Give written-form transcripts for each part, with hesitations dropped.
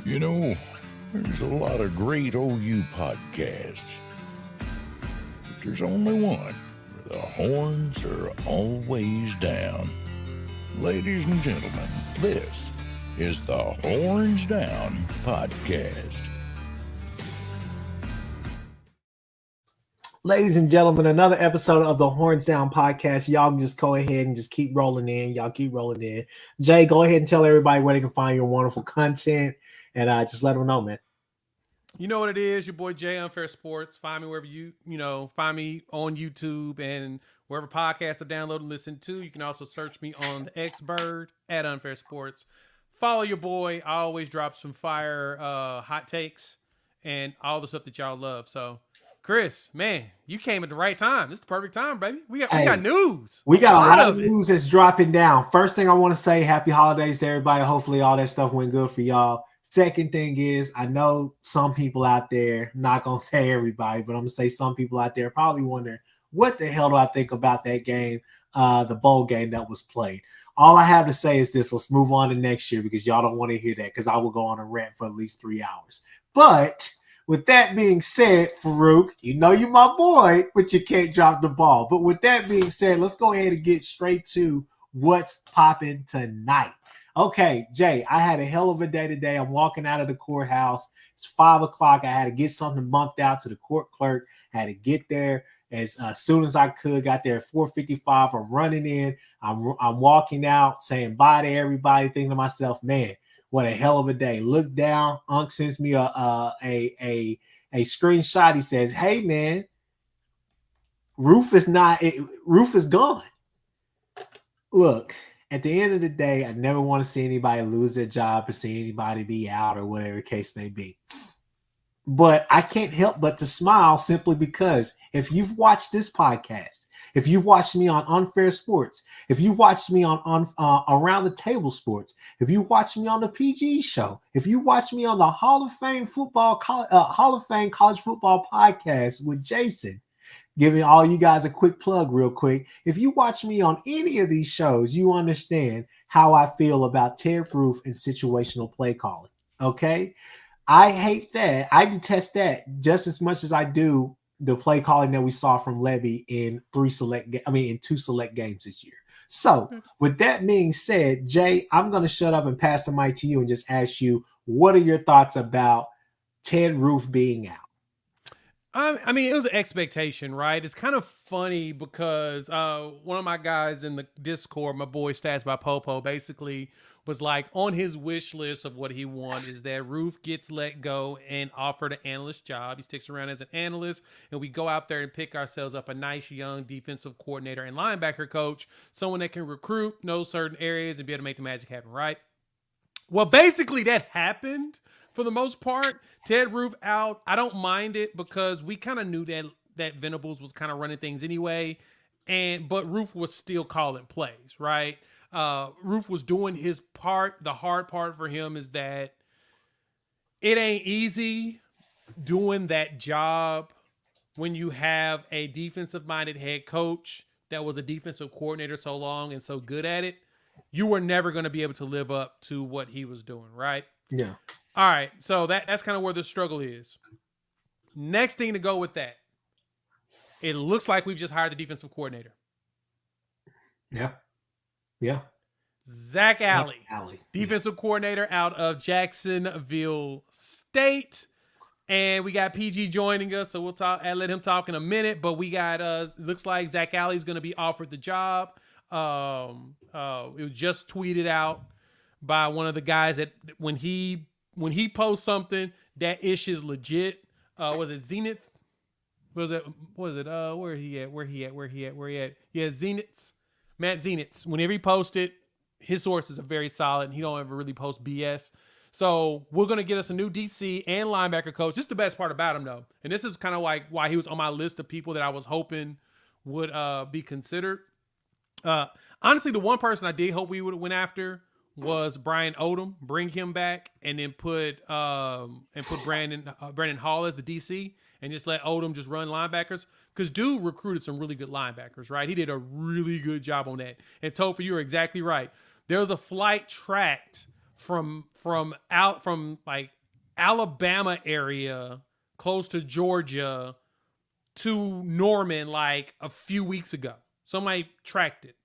You know, there's a lot of great OU podcasts, but there's only one where the horns are always down. Ladies and gentlemen, this is the Horns Down Podcast. Ladies and gentlemen, another episode of the Horns Down Podcast. Y'all just go ahead and just keep rolling in. Y'all keep rolling in. Jay, go ahead and tell everybody where they can find your wonderful content, and just let them know, man. You know what it is, your boy Jay, Unfair Sports. Find me wherever you find me on YouTube and wherever podcasts are downloaded and listen to. You can also search me on the X-Bird at Unfair Sports. Follow your boy. I always drop some fire hot takes and all the stuff that y'all love. So, Chris, man, you came at the right time. This is the perfect time, baby. We got news. We got a lot of news that's dropping down. First thing I want to say, happy holidays to everybody. Hopefully all that stuff went good for y'all. Second thing is, I know some people out there, not going to say everybody, but I'm going to say some people out there probably wondering, what the hell do I think about that game, the bowl game that was played? All I have to say is this: let's move on to next year, because y'all don't want to hear that, because I will go on a rant for at least 3 hours. But with that being said, Farouk, you know you're my boy, but you can't drop the ball. But with that being said, let's go ahead and get straight to what's popping tonight. Okay, Jay, I had a hell of a day today. I'm walking out of the courthouse. It's 5 o'clock. I had to get something bumped out to the court clerk. I had to get there as soon as I could. Got there at 4:55. I'm running in. I'm walking out, saying bye to everybody, thinking to myself, man, what a hell of a day. Look down. Unc sends me a screenshot. He says, hey, man, roof is gone. Look, at the end of the day, I never want to see anybody lose their job or see anybody be out or whatever the case may be. But I can't help but to smile, simply because if you've watched this podcast, if you've watched me on Unfair Sports, if you watched me on Around the Table Sports, if you watched me on the PG Show, if you watched me on the Hall of Fame College Football Podcast with Jason, giving all you guys a quick plug real quick. If you watch me on any of these shows, you understand how I feel about Ted Roof and situational play calling. Okay? I hate that. I detest that just as much as I do the play calling that we saw from Levy in 2 select games this year. So with that being said, Jay, I'm going to shut up and pass the mic to you and just ask you, what are your thoughts about Ted Roof being out? I mean, it was an expectation, right? It's kind of funny because one of my guys in the Discord, my boy Stats by Popo, basically was like, on his wish list of what he wants is that Roof gets let go and offered an analyst job. He sticks around as an analyst, and we go out there and pick ourselves up a nice young defensive coordinator and linebacker coach, someone that can recruit, know certain areas, and be able to make the magic happen, right? Well, basically that happened for the most part. Ted Roof out. I don't mind it because we kind of knew that Venables was kind of running things anyway, but Roof was still calling plays, right? Roof was doing his part. The hard part for him is that it ain't easy doing that job when you have a defensive-minded head coach that was a defensive coordinator so long and so good at it. You were never going to be able to live up to what he was doing, right? Yeah. All right, so that's kind of where the struggle is. Next thing to go with that, it looks like we've just hired the defensive coordinator. Yeah. Zack Alley, defensive coordinator out of Jacksonville State. And we got PG joining us, so we'll let him talk in a minute. But we got, looks like Zack Alley is going to be offered the job. It was just tweeted out by one of the guys that when he posts something, that ish is legit. Was it Zenith? Where he at? Yeah, Zenith's. Matt Zenith's. Whenever he posted, his sources are very solid, and he don't ever really post BS. So we're going to get us a new DC and linebacker coach. This is the best part about him, though. And this is kind of like why he was on my list of people that I was hoping would be considered. Honestly, the one person I did hope we would have went after was Brian Odom. Bring him back and then put Brandon Hall as the DC and just let Odom just run linebackers. Because dude recruited some really good linebackers, right? He did a really good job on that. And Topher, you are exactly right. There was a flight tracked from like Alabama area, close to Georgia, to Norman like a few weeks ago. Somebody tracked it.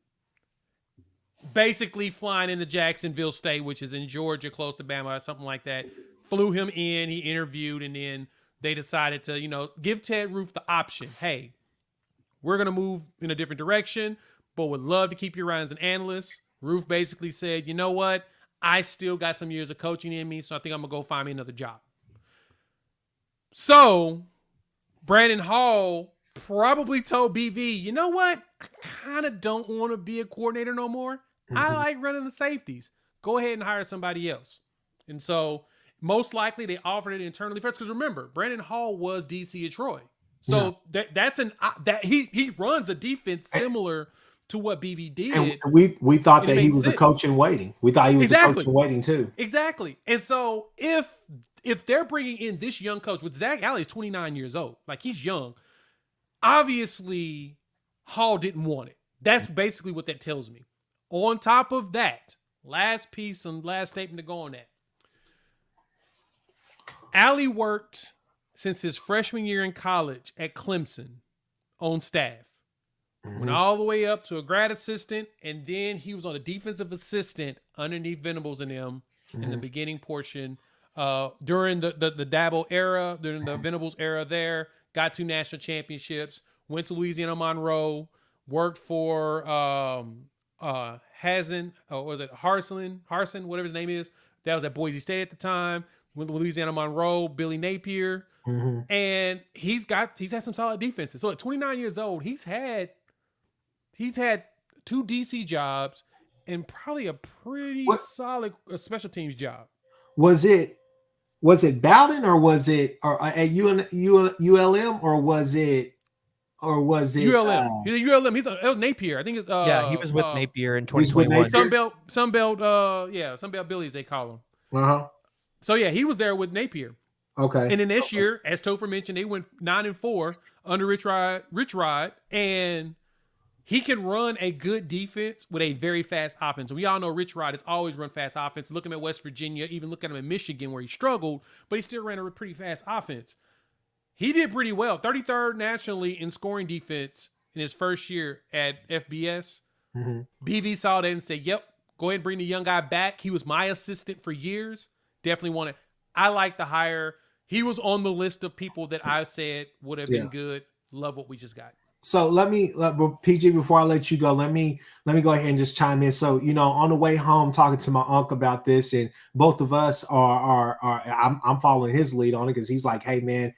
Basically flying into Jacksonville State, which is in Georgia, close to Bama, or something like that. Flew him in, he interviewed, and then they decided to, give Ted Roof the option. Hey, we're going to move in a different direction, but would love to keep you around as an analyst. Roof basically said, you know what? I still got some years of coaching in me, so I think I'm going to go find me another job. So Brandon Hall probably told BV, you know what? I kind of don't want to be a coordinator no more. I like running the safeties. Go ahead and hire somebody else. And so most likely they offered it internally first. Because remember, Brandon Hall was DC at Troy. So he runs a defense similar to what BV did. And we thought that he was a coach in waiting. We thought he was a coach in waiting too. Exactly. And so if they're bringing in this young coach, with Zack Alley is 29 years old, like he's young, obviously Hall didn't want it. That's basically what that tells me. On top of that, last piece and last statement to go on that. Alley worked since his freshman year in college at Clemson on staff. Went all the way up to a grad assistant, and then he was on a defensive assistant underneath Venables and them in the beginning portion during the Dabo era, during the Venables era there, got 2 national championships, went to Louisiana Monroe, worked for Harsin, whatever his name is. That was at Boise State at the time. Went to Louisiana Monroe, Billy Napier. And he's had some solid defenses. So at 29 years old, he's had 2 DC jobs and probably a pretty solid special teams job. Was it Bowden or was it at ULM or was it ULM? He's ULM. It was Napier. I think it's he was with Napier in 2021. Sunbelt Billies they call him. So yeah, he was there with Napier. Okay. And then this year, as Topher mentioned, they went 9-4 under Rich Rod, and he can run a good defense with a very fast offense. We all know Rich Rod has always run fast offense. Look at him at West Virginia, even look at him in Michigan where he struggled, but he still ran a pretty fast offense. He did pretty well. 33rd nationally in scoring defense in his first year at FBS. BV saw that and said, yep, go ahead and bring the young guy back. He was my assistant for years. Definitely wanted. I like the hire. He was on the list of people that I said would have been good. Love what we just got. So PG, before I let you go, let me go ahead and just chime in. So, on the way home, talking to my uncle about this, and both of us I'm following his lead on it because he's like, hey man,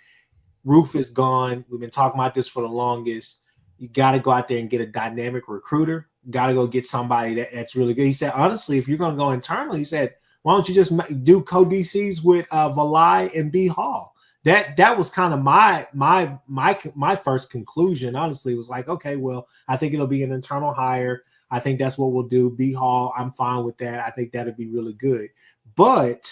Roof is gone. We've been talking about this for the longest. You got to go out there and get a dynamic recruiter. Got to go get somebody that's really good. He said, honestly, if you're going to go internally, he said, why don't you just do co-DCs with Valai and B Hall? That was kind of my first conclusion. Honestly, was like, okay, well, I think it'll be an internal hire. I think that's what we'll do. B Hall, I'm fine with that. I think that'd be really good. But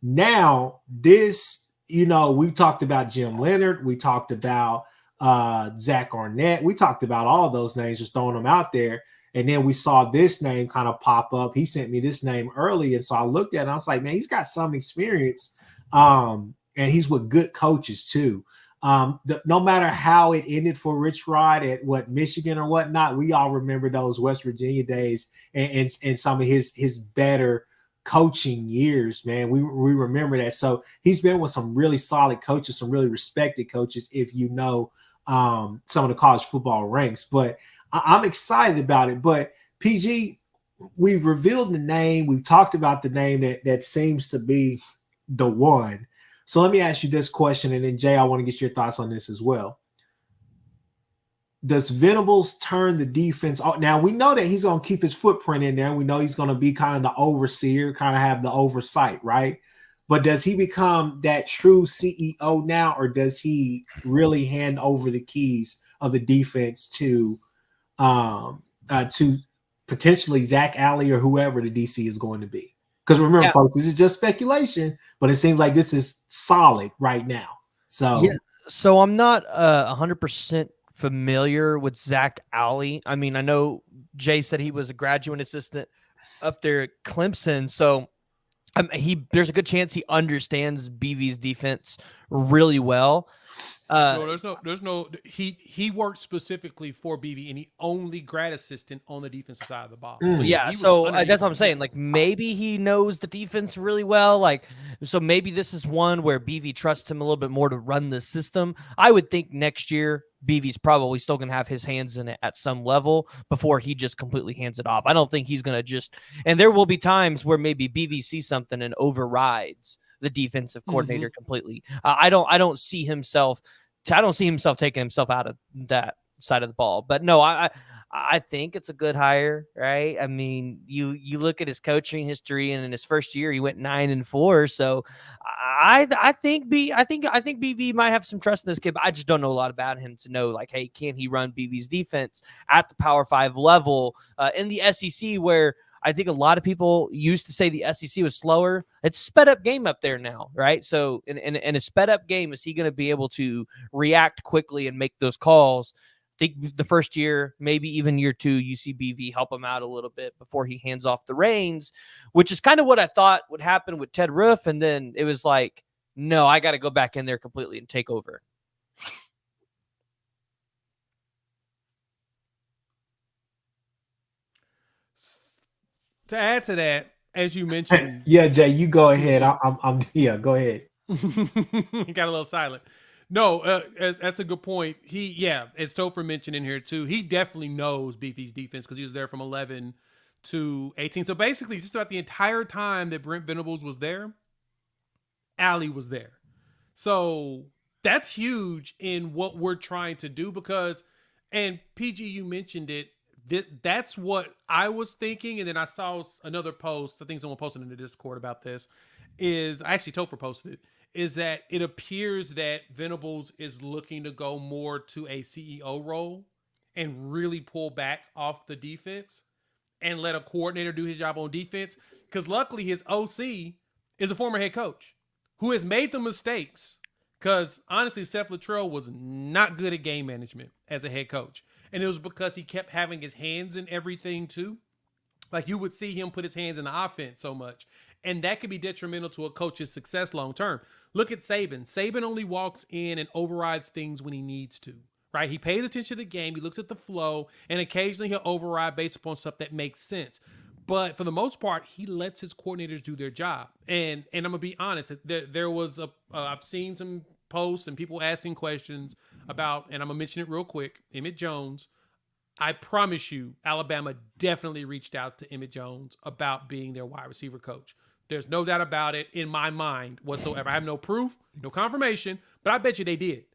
now this, we talked about Jim Leonard. We talked about Zach Arnett. We talked about all those names, just throwing them out there. And then we saw this name kind of pop up. He sent me this name early. And so I looked at it and I was like, man, he's got some experience. And he's with good coaches too. No matter how it ended for Rich Rod at Michigan or whatnot, we all remember those West Virginia days and some of his better coaching years, man. We remember that. So he's been with some really solid coaches, some really respected coaches, if some of the college football ranks. But I'm excited about it. But PG, we've revealed the name. We've talked about the name that seems to be the one. So let me ask you this question, and then Jay, I want to get your thoughts on this as well. Does Venables turn the defense? Now we know that he's going to keep his footprint in there. We know he's going to be kind of the overseer, kind of have the oversight, right? But does he become that true CEO now, or does he really hand over the keys of the defense to potentially Zack Alley or whoever the DC is going to be? Because remember, folks, this is just speculation, but it seems like this is solid right now. So I'm not 100% familiar with Zack Alley. I mean, I know Jay said he was a graduate assistant up there at Clemson. So there's a good chance he understands BV's defense really well. He worked specifically for BV, and he only grad assistant on the defensive side of the ball. So that's what I'm saying. Like, maybe he knows the defense really well. Like, so maybe this is one where BV trusts him a little bit more to run the system. I would think next year BV's probably still going to have his hands in it at some level before he just completely hands it off. I don't think he's going to and there will be times where maybe BV sees something and overrides the defensive coordinator completely. I don't see himself taking himself out of that side of the ball. But no, I think it's a good hire, right? I mean, you look at his coaching history, and in his first year he went 9-4. So I think BV might have some trust in this kid, but I just don't know a lot about him to know, like, hey, can he run BV's defense at the Power 5 level in the SEC, where I think a lot of people used to say the SEC was slower. It's a sped up game up there now, right? So in a sped up game, is he going to be able to react quickly and make those calls? I think the first year, maybe even year 2, you see BV help him out a little bit before he hands off the reins, which is kind of what I thought would happen with Ted Roof. And then it was like, no, I got to go back in there completely and take over. To add to that, as you mentioned, yeah, Jay, you go ahead. Go ahead. He got a little silent. No, that's a good point. As Topher mentioned in here too, he definitely knows BV's defense because he was there from 11 to 18. So basically, just about the entire time that Brent Venables was there, Alley was there. So that's huge in what we're trying to do because, and PG, you mentioned it. That's what I was thinking, and then I saw another post. I think someone posted in the Discord about this. Topher posted it. Is that it appears that Venables is looking to go more to a CEO role and really pull back off the defense and let a coordinator do his job on defense. Because luckily his OC is a former head coach who has made the mistakes. Because honestly, Seth Luttrell was not good at game management as a head coach. And it was because he kept having his hands in everything too. Like you would see him put his hands in the offense so much. And that could be detrimental to a coach's success long term. Look at Saban. Saban only walks in and overrides things when he needs to, right? He pays attention to the game. He looks at the flow, and occasionally he'll override based upon stuff that makes sense. But for the most part, he lets his coordinators do their job. And I'm going to be honest, there was I've seen some posts and people asking questions about, and I'm going to mention it real quick, Emmett Jones. I promise you, Alabama definitely reached out to Emmett Jones about being their wide receiver coach. There's no doubt about it in my mind whatsoever. I have no proof, no confirmation, but I bet you they did.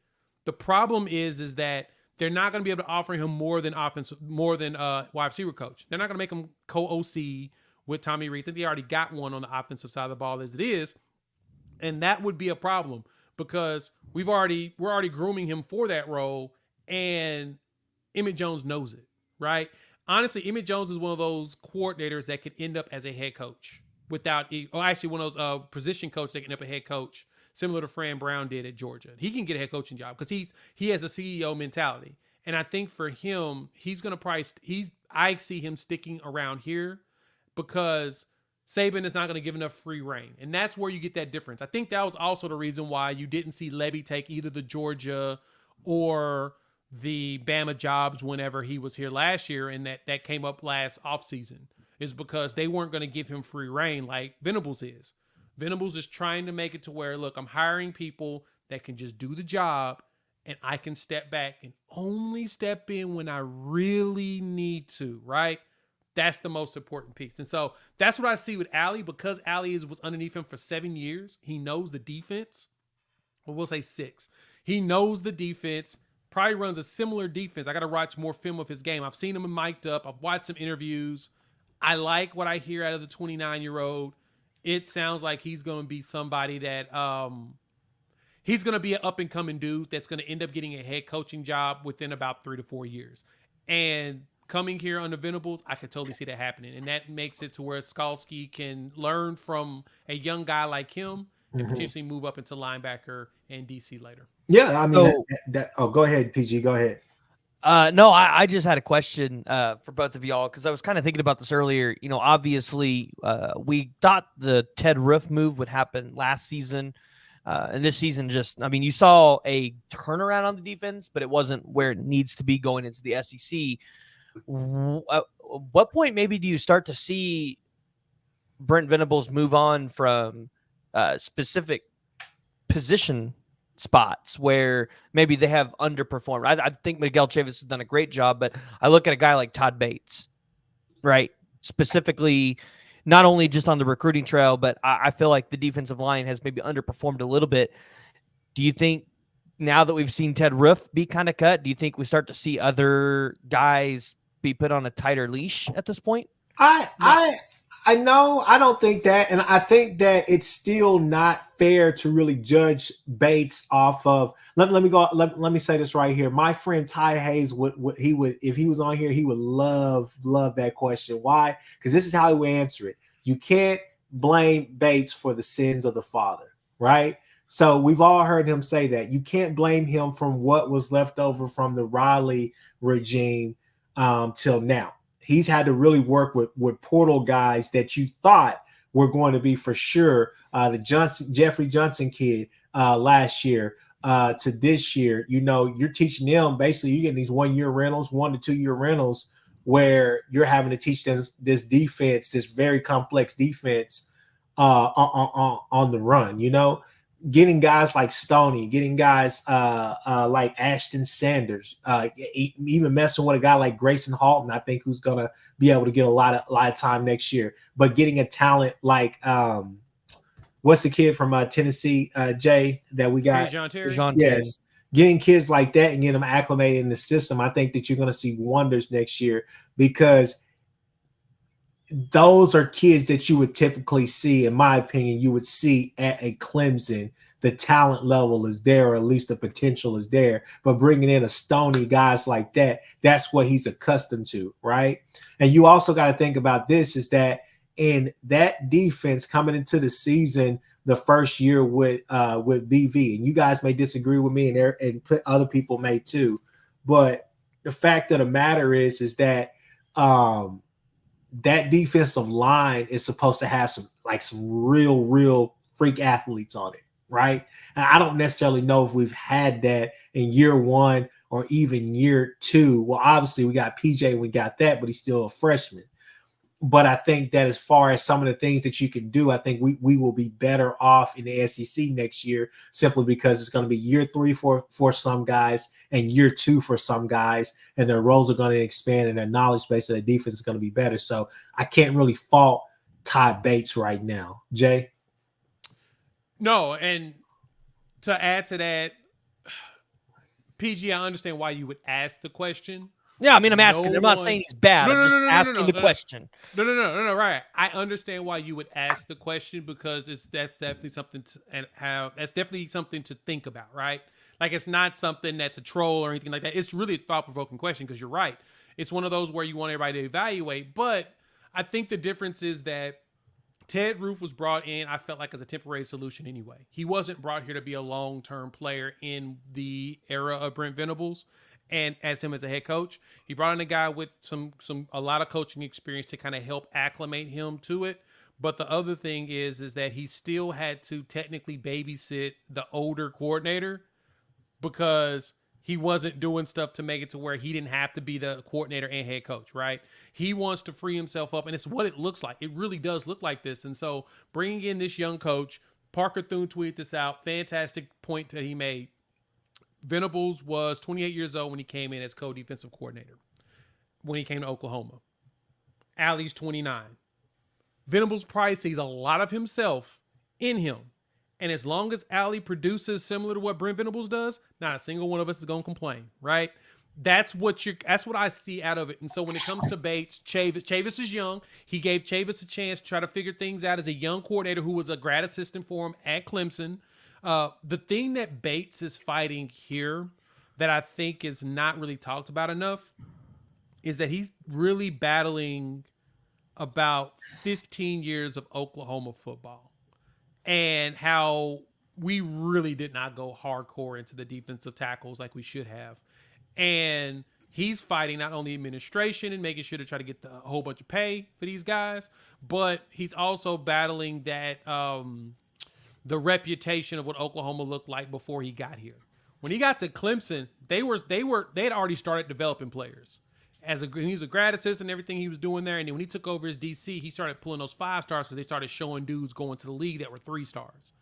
The problem is that they're not going to be able to offer him more than wide receiver coach. They're not going to make him co-OC with Tommy Rees. They already got one on the offensive side of the ball as it is, and that would be a problem because we're already grooming him for that role, and Emmett Jones knows it, right? Honestly, Emmett Jones is one of those coordinators that could end up as a head coach. One of those position coaches that can end up a head coach, similar to Fran Brown did at Georgia. He can get a head coaching job because he has a CEO mentality. And I think for him, I see him sticking around here because Saban is not going to give enough free reign. And that's where you get that difference. I think that was also the reason why you didn't see Levy take either the Georgia or the Bama jobs whenever he was here last year, and that came up last offseason. Is because they weren't going to give him free reign like Venables is. Venables is trying to make it to where, look, I'm hiring people that can just do the job and I can step back and only step in when I really need to, right? That's the most important piece. And so that's what I see with Alley because Alley was underneath him for 7 years. He knows the defense. Or we'll say 6. He knows the defense, probably runs a similar defense. I got to watch more film of his game. I've seen him mic'd up. I've watched some interviews. I like what I hear out of the 29-year-old. It sounds like he's going to be somebody that he's going to be an up-and-coming dude that's going to end up getting a head coaching job within about 3 to 4 years. And coming here under Venables, I could totally see that happening. And that makes it to where Skalski can learn from a young guy like him and potentially move up into linebacker and DC later. Yeah, I mean, go ahead, PG, go ahead. No, I just had a question for both of y'all because I was kind of thinking about this earlier. You know, obviously, we thought the Ted Roof move would happen last season. And this season you saw a turnaround on the defense, but it wasn't where it needs to be going into the SEC. What point maybe do you start to see Brent Venables move on from specific position spots where maybe they have underperformed? I think Miguel Chavis has done a great job, but I look at a guy like Todd Bates, right? Specifically, not only just on the recruiting trail, but I feel like the defensive line has maybe underperformed a little bit. Do you think now that we've seen Ted Roof be kind of cut, do you think we start to see other guys be put on a tighter leash at this point? I know. I don't think that, and I think that it's still not fair to really judge Bates off of. Let me go. Let me say this right here. My friend Ty Hayes would if he was on here, he would love that question. Why? Because this is how he would answer it. You can't blame Bates for the sins of the father, right? So we've all heard him say that. You can't blame him from what was left over from the Riley regime till now. He's had to really work with portal guys that you thought were going to be for sure the Jeffrey Johnson kid last year to this year. You know, you're teaching them basically. You're getting these 1 year rentals, 1 to 2 year rentals, where you're having to teach them this defense, this very complex defense on the run. You know, getting guys like Stoney, getting guys like Ashton Sanders, even messing with a guy like Grayson Halton, I think, who's going to be able to get a lot of time next year. But getting a talent like what's the kid from Tennessee, Jay, that we got? Yes. Getting kids like that and getting them acclimated in the system, I think that you're going to see wonders next year, because those are kids that you would typically see, in my opinion, you would see at a Clemson. The talent level is there, or at least the potential is there. But bringing in a Stoney, guys like that, that's what he's accustomed to, right? And you also got to think about this, is that in that defense coming into the season, the first year with BV, and you guys may disagree with me, and other people may too, but the fact of the matter is that that defensive line is supposed to have some real freak athletes on it, right? And I don't necessarily know if we've had that in year one or even year two. Well, obviously we got PJ, we got that, but he's still a freshman. But I think that as far as some of the things that you can do, I think we will be better off in the SEC next year, simply because it's going to be year three for some guys and year two for some guys, and their roles are going to expand and their knowledge base of the defense is going to be better. So I can't really fault Ty Bates right now. Jay? No, and to add to that, PG, I understand why you would ask the question. Yeah, I mean, I'm asking. I'm not saying he's bad. I'm just asking the question. No. Right. I understand why you would ask the question, because that's definitely something to think about, right? Like, it's not something that's a troll or anything like that. It's really a thought-provoking question, because you're right. It's one of those where you want everybody to evaluate. But I think the difference is that Ted Roof was brought in, I felt like, as a temporary solution anyway. He wasn't brought here to be a long-term player in the era of Brent Venables. And as him as a head coach, he brought in a guy with a lot of coaching experience to kind of help acclimate him to it. But the other thing is that he still had to technically babysit the older coordinator, because he wasn't doing stuff to make it to where he didn't have to be the coordinator and head coach, right? He wants to free himself up, and it's what it looks like. It really does look like this. And so bringing in this young coach, Parker Thune tweeted this out, fantastic point that he made. Venables was 28 years old when he came in as co-defensive coordinator when he came to Oklahoma. Alley's 29. Venables probably sees a lot of himself in him. And as long as Alley produces similar to what Brent Venables does, not a single one of us is going to complain, right? That's what I see out of it. And so when it comes to Bates, Chavis is young. He gave Chavis a chance to try to figure things out as a young coordinator who was a grad assistant for him at Clemson. The thing that Bates is fighting here that I think is not really talked about enough is that he's really battling about 15 years of Oklahoma football, and how we really did not go hardcore into the defensive tackles like we should have. And he's fighting not only administration and making sure to try to get a whole bunch of pay for these guys, but he's also battling that the reputation of what Oklahoma looked like before he got here. When he got to Clemson, they had already started developing players. He's a grad assistant and everything he was doing there. And then when he took over as DC, he started pulling those 5 stars because they started showing dudes going to the league that were 3 stars.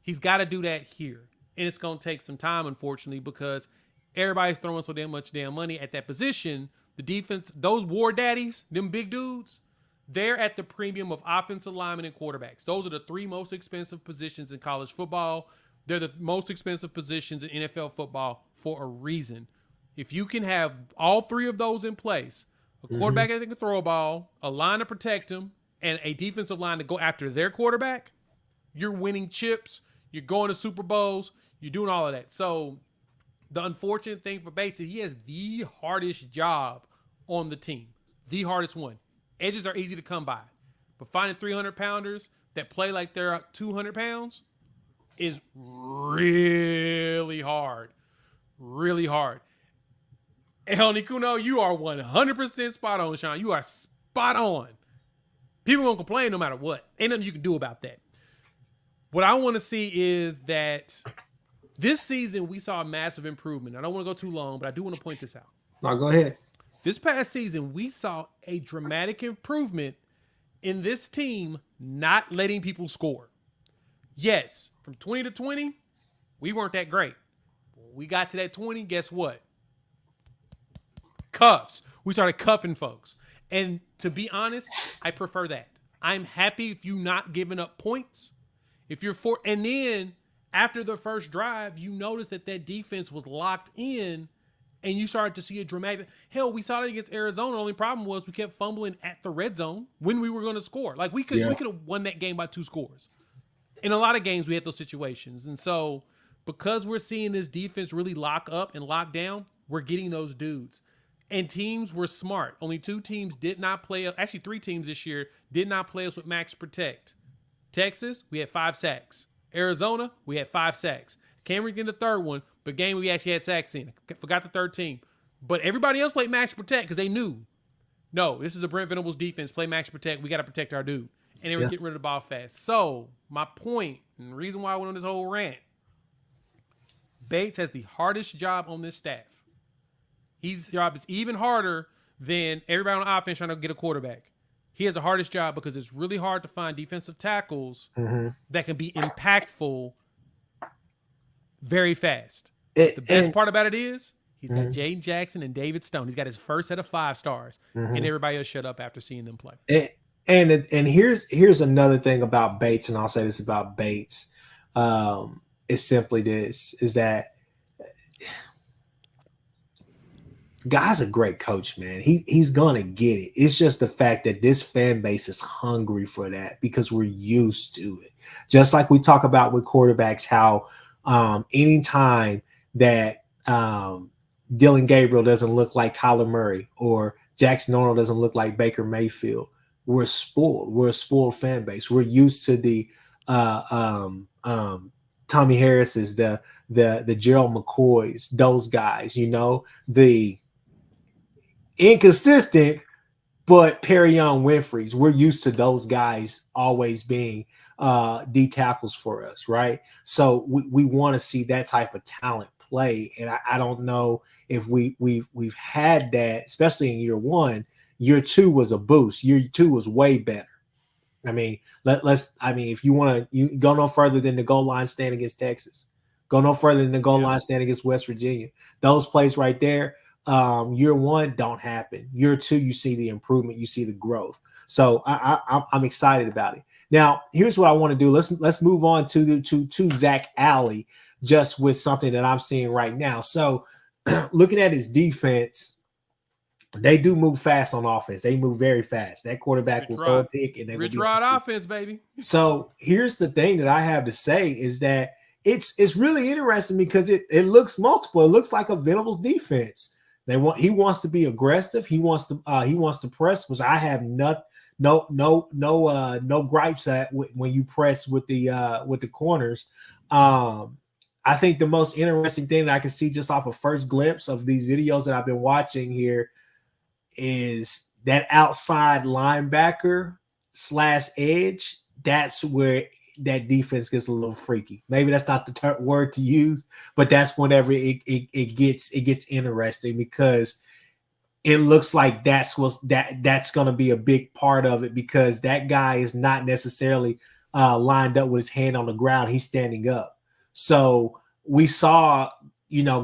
He's got to do that here. And it's going to take some time, unfortunately, because everybody's throwing so much money at that position. The defense, those war daddies, them big dudes, they're at the premium of offensive linemen and quarterbacks. Those are the 3 most expensive positions in college football. They're the most expensive positions in NFL football for a reason. If you can have all 3 of those in place, a quarterback that can throw a ball, a line to protect him, and a defensive line to go after their quarterback, you're winning chips, you're going to Super Bowls, you're doing all of that. So the unfortunate thing for Bates is he has the hardest job on the team, the hardest one. Edges are easy to come by, but finding 300-pounders that play like they're 200 pounds is really hard, really hard. El Nicuno, you are 100% spot on, Sean. You are spot on. People won't complain no matter what. Ain't nothing you can do about that. What I want to see is that this season we saw a massive improvement. I don't want to go too long, but I do want to point this out. No, go ahead. This past season, we saw a dramatic improvement in this team not letting people score. Yes, from 20 to 20, we weren't that great. When we got to that 20, guess what? Cuffs. We started cuffing folks. And to be honest, I prefer that. I'm happy if you not giving up points. If you're and then after the first drive, you notice that defense was locked in and you started to see a dramatic. Hell, we saw it against Arizona. The only problem was we kept fumbling at the red zone when we were going to score. Like we could have won that game by 2 scores. In a lot of games, we had those situations. And so because we're seeing this defense really lock up and lock down, we're getting those dudes. And teams were smart. Only 2 teams did not play. Actually, 3 teams this year did not play us with max protect. Texas, we had 5 sacks. Arizona, we had 5 sacks. Can't get the third one, but game we actually had sacks in. Forgot the third team. But everybody else played max protect because they knew, no, this is a Brent Venables defense. Play max protect. We got to protect our dude. And they were getting rid of the ball fast. So my point, and the reason why I went on this whole rant, Bates has the hardest job on this staff. His job is even harder than everybody on offense trying to get a quarterback. He has the hardest job because it's really hard to find defensive tackles that can be impactful very fast. The best part about it is he's got Jaden Jackson and David Stone. He's got his first set of 5 stars, and everybody else shut up after seeing them play. And here's another thing about Bates, and I'll say this about Bates. It's simply this, is that guy's a great coach, man. He's gonna get it. It's just the fact that this fan base is hungry for that because we're used to it. Just like we talk about with quarterbacks, how anytime that Dylan Gabriel doesn't look like Kyler Murray or Jackson Arnold doesn't look like Baker Mayfield, we're spoiled. We're a spoiled fan base. We're used to the Tommy Harris's, the Gerald McCoys, those guys, the inconsistent, but Perry Young Winfrey's. We're used to those guys always being D tackles for us, right? So we want to see that type of talent play, and I don't know if we've had that, especially in year 1. Year 2 was a boost. Year 2 was way better. I mean, if you want to, you go no further than the goal line stand against Texas. Go no further than the goal line stand against West Virginia. Those plays right there, year 1 don't happen. Year 2, you see the improvement, you see the growth. So I'm excited about it. Now, here's what I want to do. Let's move on to Zack Alley, just with something that I'm seeing right now. So, looking at his defense, they do move fast on offense. They move very fast. That quarterback will throw a pick, and they Rich Rod offense, baby. So here's the thing that I have to say is that it's really interesting because it looks multiple. It looks like a Venables defense. He wants to be aggressive. He wants to press, which I have no gripes at when you press with the corners. I think the most interesting thing that I can see just off of first glimpse of these videos that I've been watching here is that outside linebacker / edge. That's where that defense gets a little freaky. Maybe that's not the word to use, but that's whenever it gets interesting, because it looks like that's going to be a big part of it, because that guy is not necessarily lined up with his hand on the ground. He's standing up. So we saw,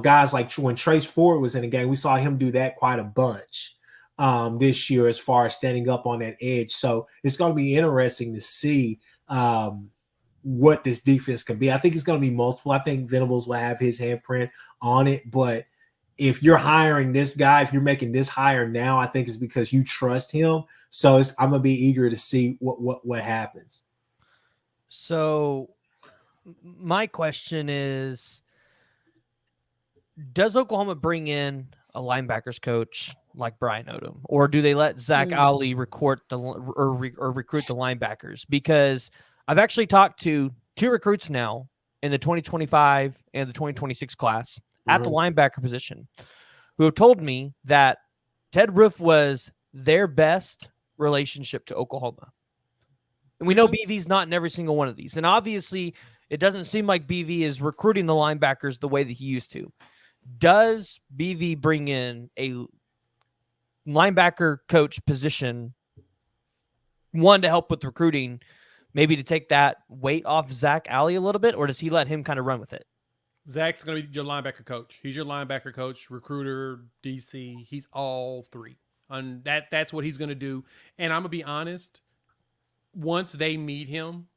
guys like when Trace Ford was in the game, we saw him do that quite a bunch this year as far as standing up on that edge. So it's going to be interesting to see what this defense can be. I think it's going to be multiple. I think Venables will have his handprint on it, but if you're hiring this guy, if you're making this hire now, I think it's because you trust him. So I'm going to be eager to see what happens. So my question is, does Oklahoma bring in a linebackers coach like Brian Odom, or do they let Zack Alley recruit the linebackers? Because I've actually talked to 2 recruits now in the 2025 and the 2026 class at the linebacker position, who have told me that Ted Roof was their best relationship to Oklahoma. And we know BV's not in every single one of these. And obviously, it doesn't seem like BV is recruiting the linebackers the way that he used to. Does BV bring in a linebacker coach position, one, to help with recruiting, maybe to take that weight off Zack Alley a little bit, or does he let him kind of run with it? Zach's going to be your linebacker coach. He's your linebacker coach, recruiter, DC. He's all 3. And that's what he's going to do. And I'm going to be honest, once they meet him,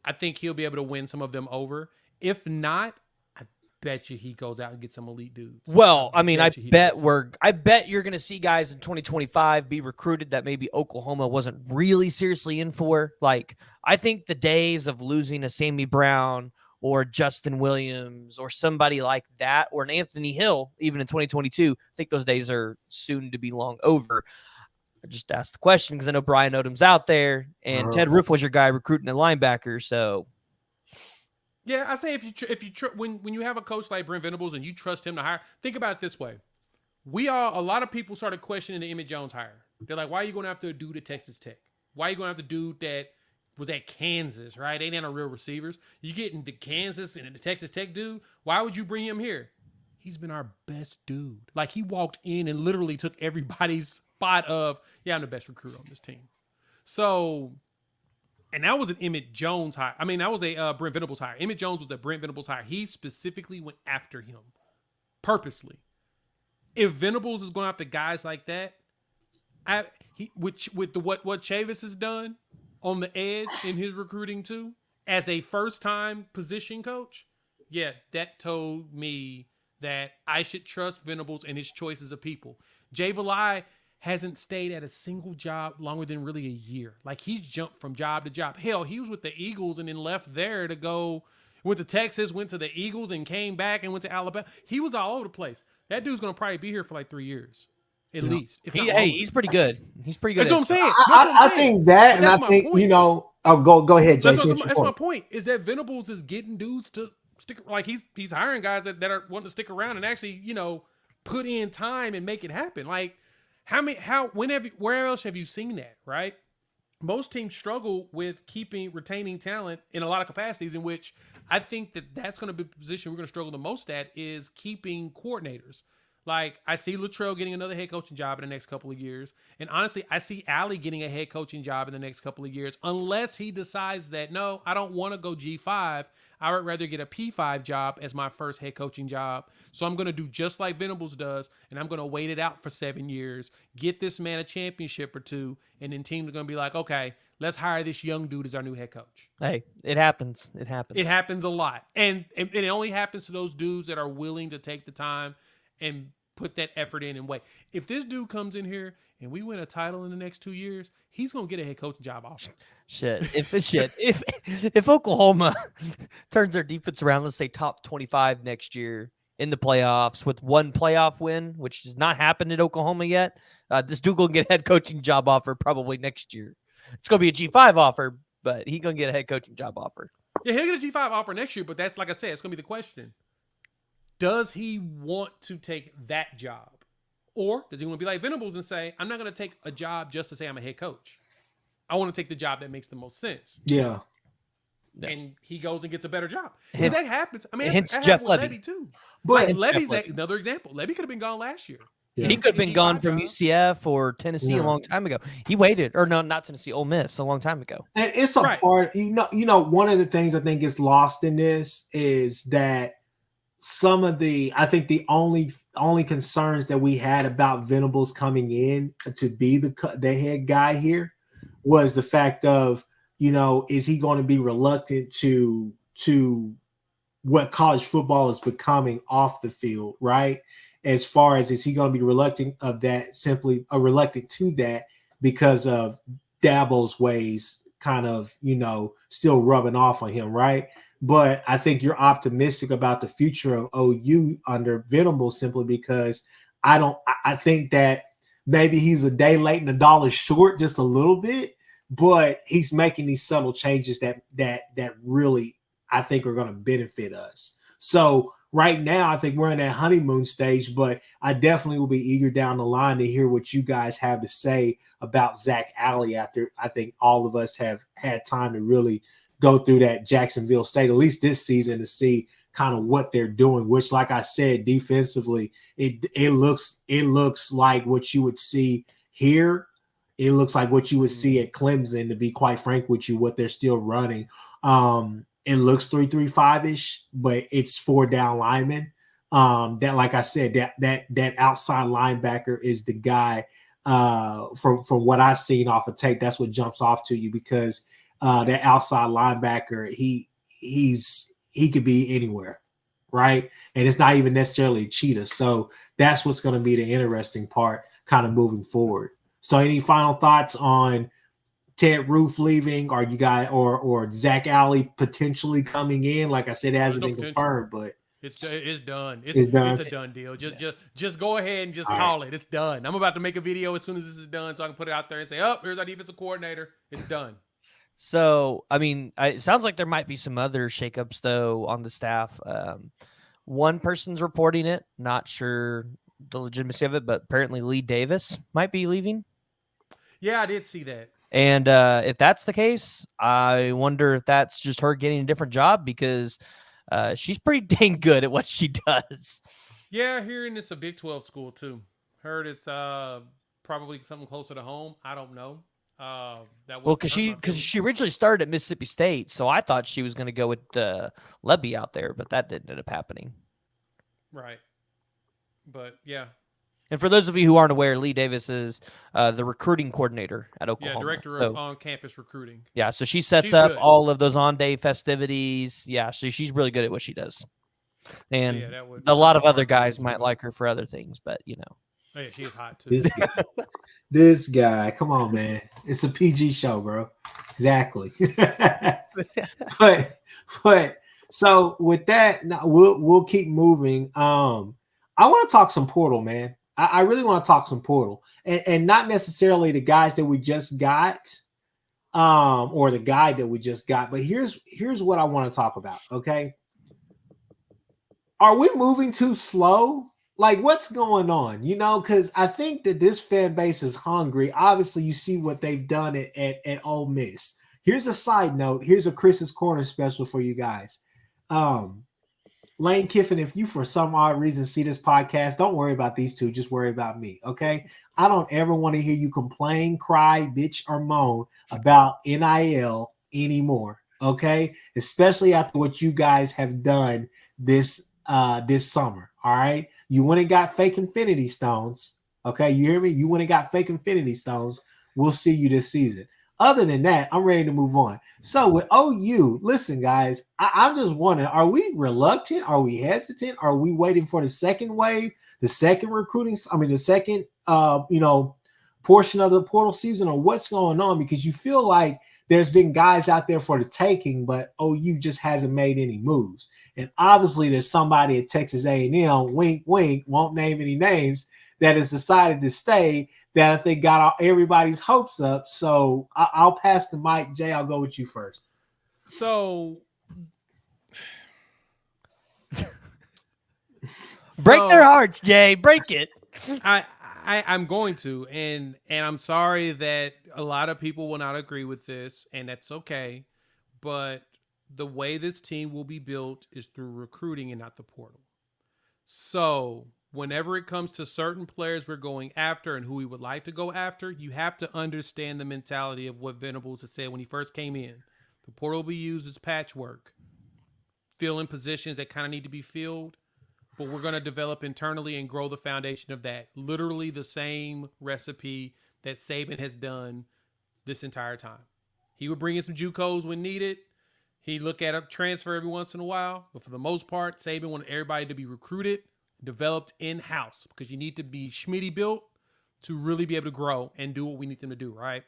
I think he'll be able to win some of them over. If not, I bet you he goes out and gets some elite dudes. Well, I bet you're going to see guys in 2025 be recruited that maybe Oklahoma wasn't really seriously in for. Like, I think the days of losing a Sammy Brown or Justin Williams or somebody like that, or an Anthony Hill, even in 2022, I think those days are soon to be long over. I just asked the question because I know Brian Odom's out there, and Ted Roof was your guy recruiting a linebacker. So, yeah, I say when you have a coach like Brent Venables and you trust him to hire, think about it this way: a lot of people started questioning the Emmett Jones hire. They're like, "Why are you going after a dude at Texas Tech? Why are you going after a dude that was at Kansas, right? They ain't no real receivers. You get into Kansas and the Texas Tech dude. Why would you bring him here? He's been our best dude. Like, he walked in and literally took everybody's spot of, yeah, I'm the best recruit on this team." So, and that was an Emmett Jones hire. I mean, that was a Brent Venables hire. Emmett Jones was a Brent Venables hire. He specifically went after him purposely. If Venables is going after guys like that, what Chavis has done on the edge in his recruiting too, as a first-time position coach, yeah, that told me that I should trust Venables and his choices of people. Jay Valai hasn't stayed at a single job longer than really a year. Like, he's jumped from job to job. Hell, he was with the Eagles and then left there to go, went to Texas, went to the Eagles and came back and went to Alabama. He was all over the place. That dude's going to probably be here for like 3 years. At least. He's pretty good. He's pretty good. That's what I'm saying. I think that, and I think, go ahead, Jay. That's my point, is that Venables is getting dudes to stick. Like, he's hiring guys that are wanting to stick around and actually, put in time and make it happen. Like, where else have you seen that, right? Most teams struggle with retaining talent in a lot of capacities, in which I think that's going to be the position we're going to struggle the most at, is keeping coordinators. Like, I see Luttrell getting another head coaching job in the next couple of years. And honestly, I see Alley getting a head coaching job in the next couple of years, unless he decides that, no, I don't want to go G5. I would rather get a P5 job as my first head coaching job. So I'm going to do just like Venables does, and I'm going to wait it out for 7 years, get this man a championship or 2, and then teams are going to be like, okay, let's hire this young dude as our new head coach. Hey, it happens. It happens a lot. And it only happens to those dudes that are willing to take the time and put that effort in and wait. If this dude comes in here and we win a title in the next 2 years, he's going to get a head coaching job offer. If Oklahoma turns their defense around, let's say top 25 next year in the playoffs with one playoff win, which has not happened at Oklahoma yet, this dude going to get a head coaching job offer probably next year. It's going to be a G5 offer, but he's going to get a head coaching job offer. Yeah, he'll get a G5 offer next year, but that's, like I said, it's going to be the question. Does he want to take that job? Or does he want to be like Venables and say, I'm not going to take a job just to say I'm a head coach. I want to take the job that makes the most sense. Yeah. And he goes and gets a better job. Because that happens. I mean, hence that Jeff happened with Lebby. Levy too. But Like Levy's another example. Levy could have been gone last year. Yeah. He could have been G5 gone from job. UCF or Tennessee a long time ago. He waited, or no, not Tennessee, Ole Miss a long time ago. And it's a part, you know, one of the things I think is lost in this is that I think the only concerns that we had about Venables coming in to be the head guy here was the fact of, you know, is he going to be reluctant to what college football is becoming off the field, right? As far as, is he going to be reluctant of that, simply reluctant to that because of Dabo's ways kind of, you know, still rubbing off on him, right? But I think you're optimistic about the future of OU under Venables simply because I think that maybe he's a day late and a dollar short just a little bit, but he's making these subtle changes that really I think are going to benefit us. So right now, I think we're in that honeymoon stage, but I definitely will be eager down the line to hear what you guys have to say about Zack Alley after I think all of us have had time to really go through that Jacksonville State, at least this season, to see kind of what they're doing, which, like I said, defensively, it looks like what you would see here. It looks like what you would see at Clemson, to be quite frank with you, what they're still running. It looks 3-3-5-ish, but it's 4 down linemen. That, like I said, that outside linebacker is the guy from what I've seen off of tape. That's what jumps off to you because that outside linebacker, he could be anywhere, right? And it's not even necessarily a cheetah. So that's what's going to be the interesting part kind of moving forward. So any final thoughts on Ted Roof leaving, or you guys, or Zack Alley potentially coming in? Like I said, it hasn't been confirmed, but it's done. It's done. It's a done deal. Just go ahead and just call it. It's done. I'm about to make a video as soon as this is done, so I can put it out there and say, "Oh, here's our defensive coordinator. It's done." So, I mean, it sounds like there might be some other shakeups though on the staff. One person's reporting it. Not sure the legitimacy of it, but apparently Lee Davis might be leaving. Yeah, I did see that. And if that's the case, I wonder if that's just her getting a different job because she's pretty dang good at what she does. Yeah, hearing it's a Big 12 school too. Heard it's probably something closer to home. I don't know. Because she originally started at Mississippi State, so I thought she was going to go with Lebby out there, but that didn't end up happening. Right. But yeah. And for those of you who aren't aware, Lee Davis is the recruiting coordinator at Oklahoma. Yeah, director of on-campus recruiting. Yeah, so she's up good. All of those on-day festivities. Yeah, so she's really good at what she does. And so a lot of other guys might like her for other things, but you know. Oh, yeah, she is hot too. This guy, come on, man. It's a PG show, bro. Exactly. but so with that, we'll keep moving. I want to talk some portal, man. I really want to talk some portal, and not necessarily the guys that we just got, or the guy that we just got. But here's what I want to talk about. Okay, are we moving too slow? Like, what's going on? You know, because I think that this fan base is hungry. Obviously, you see what they've done at Ole Miss. Here's a side note. Here's a Chris's Corner special for you guys. Lane Kiffin, if you for some odd reason see this podcast, don't worry about these two. Just worry about me, okay? I don't ever want to hear you complain, cry, bitch, or moan about NIL anymore, okay? Especially after what you guys have done this summer, all right? You went and got fake Infinity Stones, okay? You hear me? You went and got fake Infinity Stones. We'll see you this season. Other than that, I'm ready to move on. So with OU, listen, guys, I'm just wondering, are we reluctant? Are we hesitant? Are we waiting for the second wave, the second recruiting? I mean, the second, portion of the portal season, or what's going on? Because you feel like there's been guys out there for the taking, but OU just hasn't made any moves. And obviously there's somebody at Texas A&M, wink, wink, won't name any names, that has decided to stay, that I think got everybody's hopes up. So I'll pass the mic. Jay, I'll go with you first. So Break their hearts, Jay. Break it. I'm going to, and I'm sorry that a lot of people will not agree with this, and that's okay. But the way this team will be built is through recruiting and not the portal. So whenever it comes to certain players we're going after and who we would like to go after, you have to understand the mentality of what Venables has said when he first came in. The portal will be used as patchwork, filling positions that kind of need to be filled, but we're going to develop internally and grow the foundation of that. Literally the same recipe that Saban has done this entire time. He would bring in some JUCOs when needed. He'd look at a transfer every once in a while, but for the most part, Saban wanted everybody to be recruited, developed in-house, because you need to be Schmitty built to really be able to grow and do what we need them to do, right?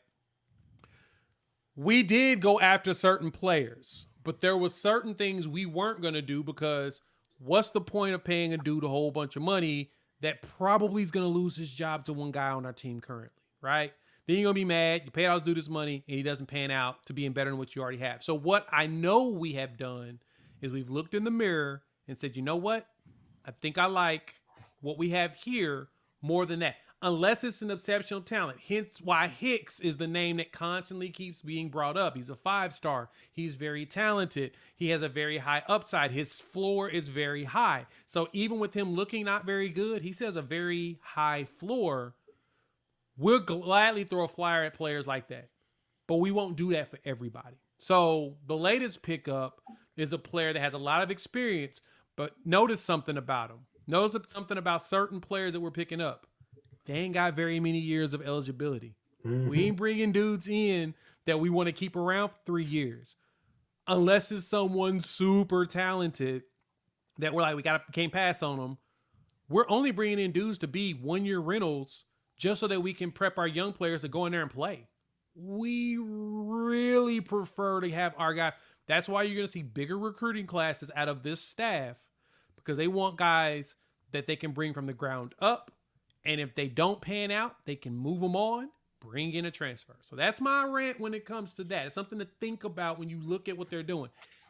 We did go after certain players, but there was certain things we weren't going to do, because what's the point of paying a dude a whole bunch of money that probably is going to lose his job to one guy on our team currently, right? Then you're going to be mad. You paid all this dude this money, and he doesn't pan out to being better than what you already have. So what I know we have done is we've looked in the mirror and said, you know what? I think I like what we have here more than that. Unless it's an exceptional talent. Hence why Hicks is the name that constantly keeps being brought up. He's a 5-star. He's very talented. He has a very high upside. His floor is very high. So even with him looking not very good, he says a very high floor. We'll gladly throw a flyer at players like that, but we won't do that for everybody. So the latest pickup is a player that has a lot of experience, but notice something about him. Notice something about certain players that we're picking up. They ain't got very many years of eligibility. Mm-hmm. We ain't bringing dudes in that we want to keep around for 3 years, unless it's someone super talented that we're like, we can't pass on them. We're only bringing in dudes to be 1-year rentals, just so that we can prep our young players to go in there and play. We really prefer to have our guys. That's why you're going to see bigger recruiting classes out of this staff, because they want guys that they can bring from the ground up. And if they don't pan out, they can move them on, bring in a transfer. So that's my rant when it comes to that. It's something to think about when you look at what they're doing.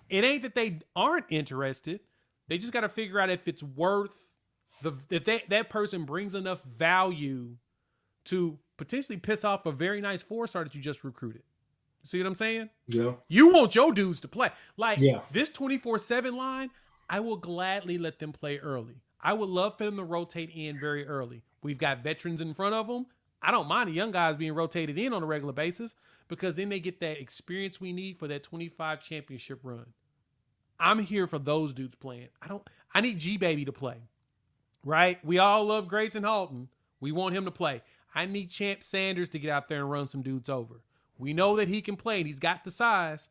It ain't that they aren't interested. They just got to figure out if it's worth that person brings enough value to potentially piss off a very nice 4-star that you just recruited. See what I'm saying? Yeah. You want your dudes to play. This 24/7 line, I will gladly let them play early. I would love for them to rotate in very early. We've got veterans in front of them. I don't mind the young guys being rotated in on a regular basis, because then they get that experience we need for that 25 championship run. I'm here for those dudes playing. I need G-Baby to play, right? We all love Grayson Halton. We want him to play. I need Champ Sanders to get out there and run some dudes over. We know that he can play and he's got the size.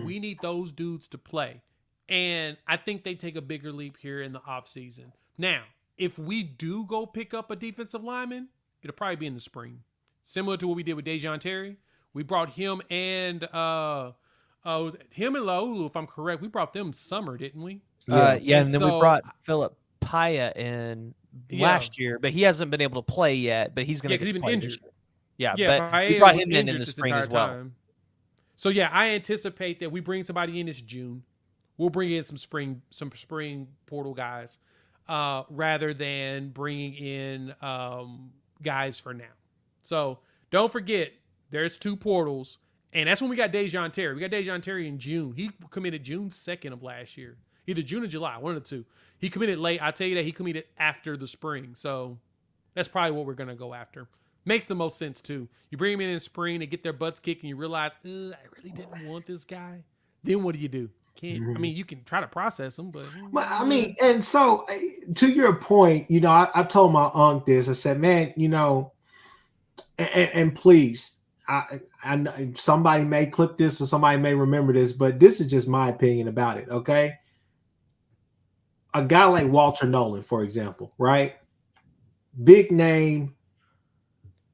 We need those dudes to play. And I think they take a bigger leap here in the offseason. Now, if we do go pick up a defensive lineman, it'll probably be in the spring. Similar to what we did with Dejon Terry. We brought him and Laulu, if I'm correct. We brought them summer, didn't we? Yeah, and then we brought Philip Paya in last year, but he hasn't been able to play yet, but he's going to because he's been injured. Yeah, but we brought him in the spring as well. Time. So yeah, I anticipate that we bring somebody in this June. We'll bring in some spring portal guys, rather than bringing in guys for now. So don't forget, there's 2 portals, and that's when we got Dejon Terry. We got Dejon Terry in June. He committed June 2nd of last year, either June or July, one of the two. He committed late. I tell you that he committed after the spring, so that's probably what we're gonna go after. Makes the most sense too. You bring them in spring, they get their butts kicked, and you realize, I really didn't want this guy. Then what do? I mean, you can try to process them, but I mean, and so to your point, I told my aunt this. I said, man, and please, I somebody may clip this or somebody may remember this, but this is just my opinion about it. Okay, a guy like Walter Nolan, for example, right? Big name,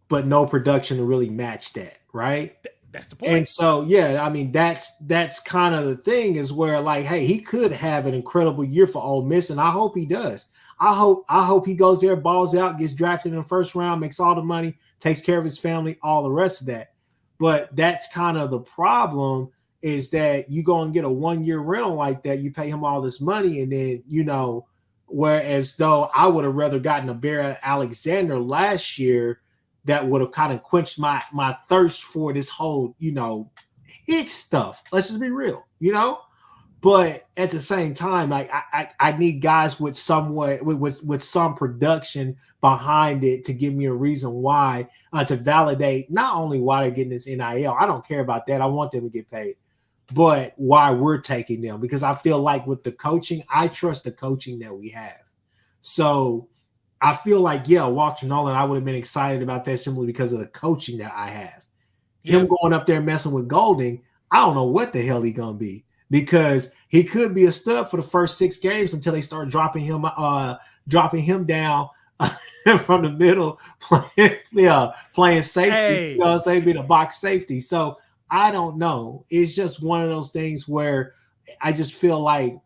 but no production to really match that, right? That's the point. And so, yeah, I mean, that's kind of the thing, is where, like, hey, he could have an incredible year for Ole Miss, and I hope he does. I hope he goes there, balls out, gets drafted in the first round, makes all the money, takes care of his family, all the rest of that. But that's kind of the problem, is that you go and get a 1-year rental like that, you pay him all this money, and then, you know, whereas though I would have rather gotten a Bear Alexander last year that would have kind of quenched my thirst for this whole, you know, hit stuff. Let's just be real, you know? But at the same time, like I need guys with somewhat with some production behind it to give me a reason why to validate not only why they're getting this NIL. I don't care about that. I want them to get paid, but why we're taking them, because I feel like with the coaching, I trust the coaching that we have. So I feel like, yeah, Walter Nolan, I would have been excited about that simply because of the coaching that I have. Him going up there messing with Golding, I don't know what the hell he gonna be. Because he could be a stud for the first 6 games until they start dropping him down from the middle, playing safety. Hey. You know what I'm saying? Being a box safety. So I don't know. It's just one of those things where I just feel like,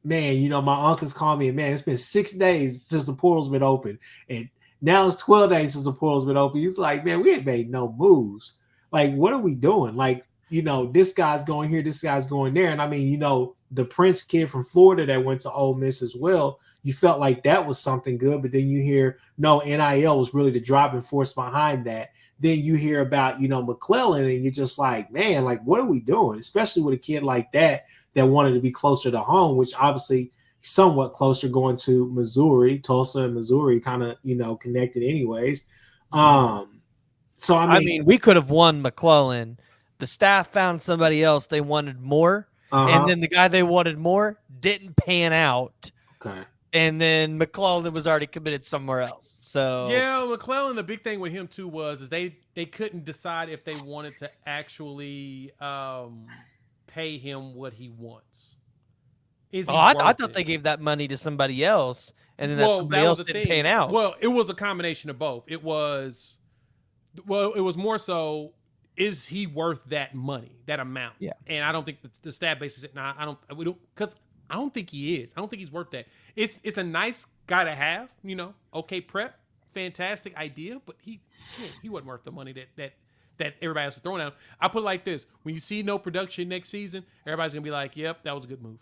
man, you know, my uncle's called me, and man, it's been 6 days since the portal's been open, and now it's 12 days since the portal's been open. He's like, man, we ain't made no moves. Like, what are we doing? Like, you know, this guy's going here, this guy's going there. And I mean, you know, the Prince kid from Florida that went to Ole Miss as well, you felt like that was something good, but then you hear, no, NIL was really the driving force behind that. Then you hear about, you know, McClellan, and you're just like, man, like, what are we doing? Especially with a kid like that wanted to be closer to home, which obviously somewhat closer going to Missouri. Tulsa and Missouri kind of, you know, connected anyways. So, I mean, we could have won McClellan. The staff found somebody else they wanted more, and then the guy they wanted more didn't pan out. Okay. And then McClellan was already committed somewhere else. So yeah, McClellan, the big thing with him too is they couldn't decide if they wanted to actually pay him what he wants. I thought they gave that money to somebody else, and then somebody else didn't pan out. Well, it was a combination of both. It was more so, is he worth that money, that amount? Yeah. And I don't think the stat basis is nah, because I don't think he is. I don't think he's worth that. It's a nice guy to have, you know. Okay, prep, fantastic idea, but he wasn't worth the money that everybody else is throwing at him. I put it like this: when you see no production next season, everybody's gonna be like, "Yep, that was a good move."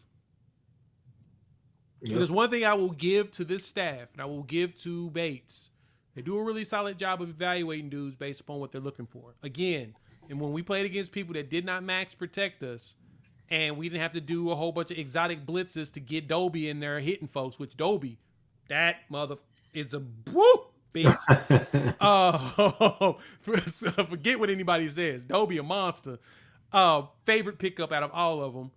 Yep. There's one thing I will give to this staff, and I will give to Bates. They do a really solid job of evaluating dudes based upon what they're looking for. Again, and when we played against people that did not max protect us, and we didn't have to do a whole bunch of exotic blitzes to get Dobie in there hitting folks, which Dobie, that mother is a beast. Forget what anybody says. Dobie a monster. Favorite pickup out of all of them.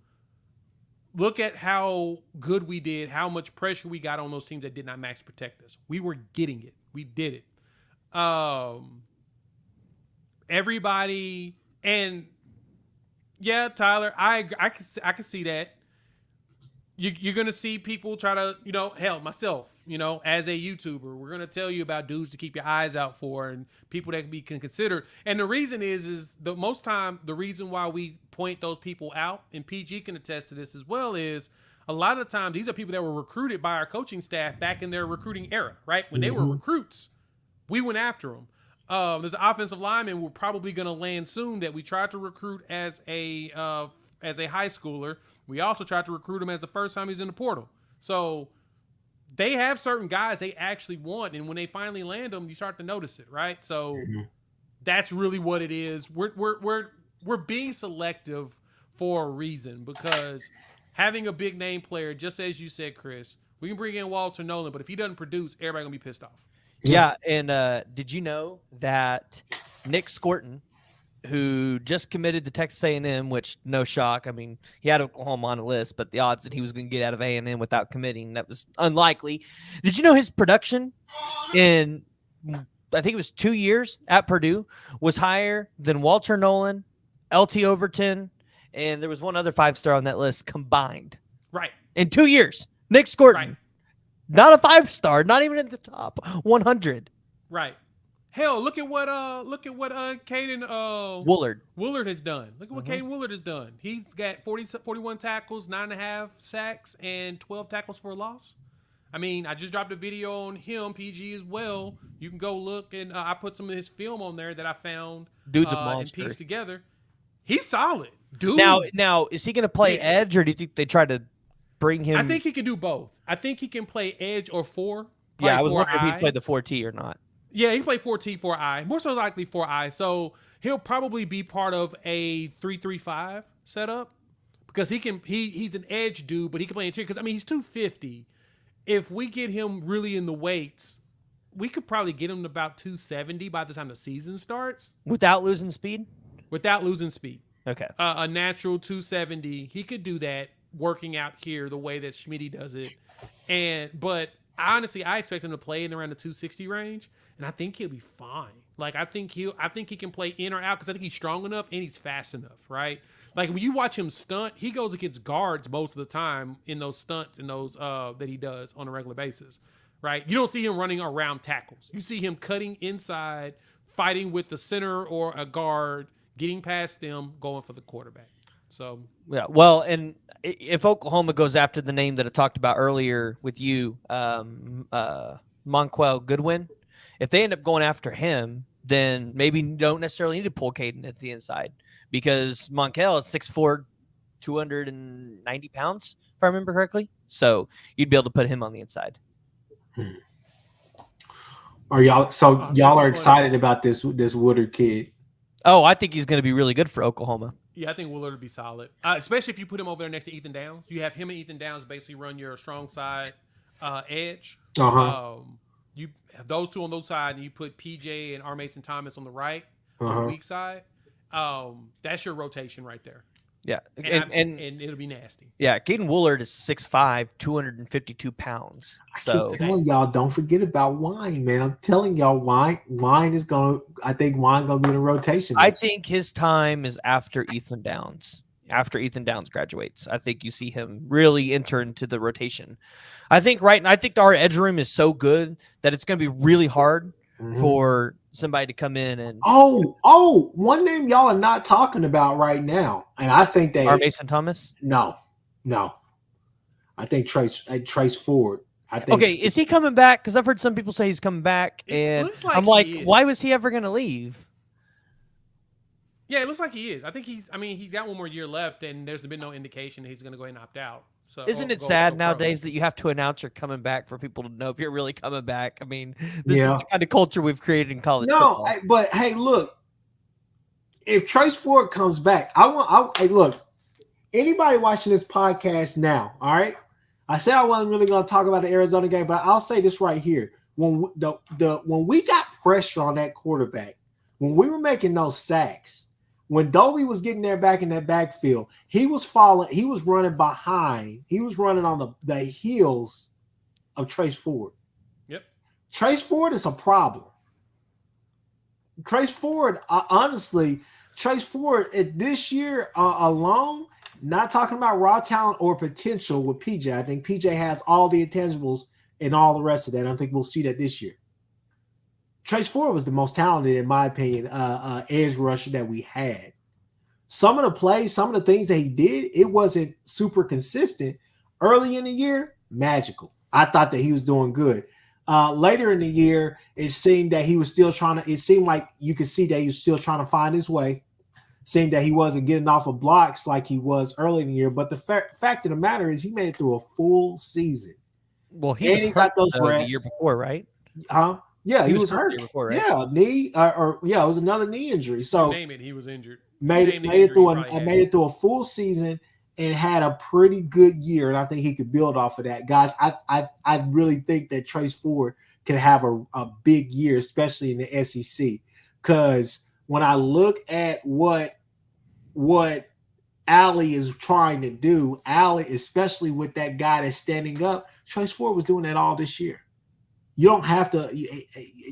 Look at how good we did, how much pressure we got on those teams that did not max protect us. We were getting it. We did it. Everybody, and yeah, Tyler, I can see that. You're gonna see people try to, you know, hell, myself, you know, as a YouTuber, we're gonna tell you about dudes to keep your eyes out for and people that can be considered. And the reason is the most time the reason why we point those people out, and PG can attest to this as well, is a lot of the time these are people that were recruited by our coaching staff back in their recruiting era, right? When they were recruits, we went after them. There's an offensive lineman we're probably going to land soon that we tried to recruit as a high schooler. We also tried to recruit him as the first time he's in the portal. So they have certain guys they actually want, and when they finally land them, you start to notice it, right? So that's really what it is. We're being selective for a reason, because having a big name player, just as you said, Chris, we can bring in Walter Nolan, but if he doesn't produce, everybody gonna be pissed off. Yeah, and did you know that Nick Scorton, who just committed to Texas A&M, which no shock. I mean, he had Oklahoma on the list, but the odds that he was going to get out of A&M without committing, that was unlikely. Did you know his production in, I think it was 2 years at Purdue, was higher than Walter Nolan, LT Overton, and there was one other 5-star on that list combined. Right. In 2 years. Nick Scorton. Right. Not a 5-star, not even in the top 100. Right. Hell, look at what Caden Woolard has done. Look at what Caden Woolard has done. He's got 41 tackles, 9.5 sacks, and 12 tackles for a loss. I mean, I just dropped a video on him, PG as well. You can go look, and I put some of his film on there that I found. Dude's a monster. And pieced together. He's solid. Dude. Now, is he going to play edge, or do you think they try to bring him? I think he can do both. I think he can play edge or 4. Yeah, I was wondering if he played the 4T or not. Yeah, he played 4T, 4I. More so likely 4I. So he'll probably be part of a 3-3-5 setup because he's an edge dude, but he can play interior. Because, I mean, he's 250. If we get him really in the weights, we could probably get him to about 270 by the time the season starts. Without losing speed? Without losing speed. Okay. A natural 270. He could do that working out here the way that Schmitty does it. But honestly, I expect him to play in around the 260 range, and I think he'll be fine. Like, I think he can play in or out because I think he's strong enough and he's fast enough, right? Like, when you watch him stunt, he goes against guards most of the time in those stunts and those that he does on a regular basis, right? You don't see him running around tackles. You see him cutting inside, fighting with the center or a guard, getting past them, going for the quarterback. So yeah, well, and if Oklahoma goes after the name that I talked about earlier with you, Monquel Goodwin, if they end up going after him, then maybe you don't necessarily need to pull Caden at the inside because Monquel is 6'4", 290 pounds, if I remember correctly. So you'd be able to put him on the inside. Are y'all? So y'all are excited about this Woodard kid? Oh, I think he's going to be really good for Oklahoma. Yeah, I think Willard would be solid, especially if you put him over there next to Ethan Downs. You have him and Ethan Downs basically run your strong side edge. You have those two on those sides, and you put PJ and R. Mason Thomas on the right, on the weak side. That's your rotation right there. Yeah, and it'll be nasty. Yeah, Caden Woolard is 6'5", 252 pounds. So I keep telling y'all, don't forget about Wine, man. I'm telling y'all, Wine is gonna. I think Wine gonna be in the rotation. I think his time is after Ethan Downs. After Ethan Downs graduates, I think you see him really enter into the rotation. I think our edge room is so good that it's going to be really hard for somebody to come in and one name y'all are not talking about right now, and I think they are Mason Thomas. No, I think Trace Ford. I think. Okay, is he coming back? Because I've heard some people say he's coming back, and I'm like, why was he ever going to leave? Yeah, it looks like he is. I think he's got one more year left, and there's been no indication that he's going to go ahead and opt out. So isn't it sad nowadays that you have to announce you're coming back for people to know if you're really coming back? I mean, this is the kind of culture we've created in college football. But hey, look, if Trace Ford comes back, look, anybody watching this podcast now, all right? I said I wasn't really going to talk about the Arizona game, but I'll say this right here. When we got pressure on that quarterback, when we were making those sacks, when Dolby was getting there back in that backfield, he was running behind. He was running on the heels of Trace Ford. Yep. Trace Ford is a problem. Trace Ford, honestly, this year alone, not talking about raw talent or potential with PJ. I think PJ has all the intangibles and all the rest of that. I think we'll see that this year. Trace Ford was the most talented, in my opinion, edge rusher that we had. Some of the plays, some of the things that he did, it wasn't super consistent. Early in the year, magical. I thought that he was doing good. Later in the year, it seemed that he was still it seemed like you could see that he was still trying to find his way. It seemed that he wasn't getting off of blocks like he was early in the year. But the fact of the matter is he made it through a full season. Well, he got those reps the year before, right? Yeah, he was hurt. Before, right? Yeah, knee, it was another knee injury. So name it, he was injured. Made it through a full season and had a pretty good year, and I think he could build off of that. Guys, I really think that Trace Ford can have a big year, especially in the SEC. Because when I look at what Alley is trying to do, Alley, especially with that guy that's standing up, Trace Ford was doing that all this year. You don't have to.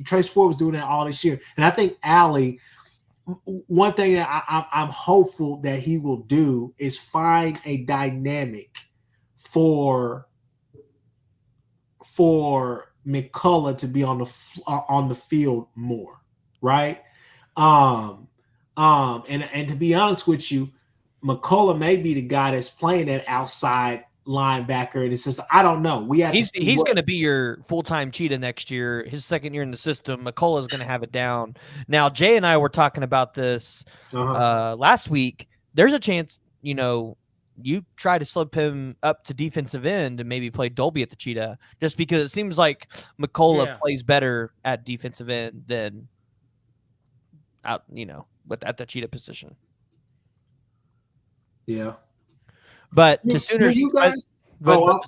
Trace Ford was doing that all this year, and I think Alley. One thing that I'm hopeful that he will do is find a dynamic for McCullough to be on the field more, right? And to be honest with you, McCullough may be the guy that's playing that outside linebacker, and it's just I don't know. He's going to be your full-time cheetah next year. His second year in the system, McCullough's going to have it down. Now, Jay and I were talking about this last week there's a chance, you try to slip him up to defensive end and maybe play Dolby at the Cheetah, just because it seems like McCullough plays better at defensive end than out, at the Cheetah position. Yeah. But to Sooner, you guys. Go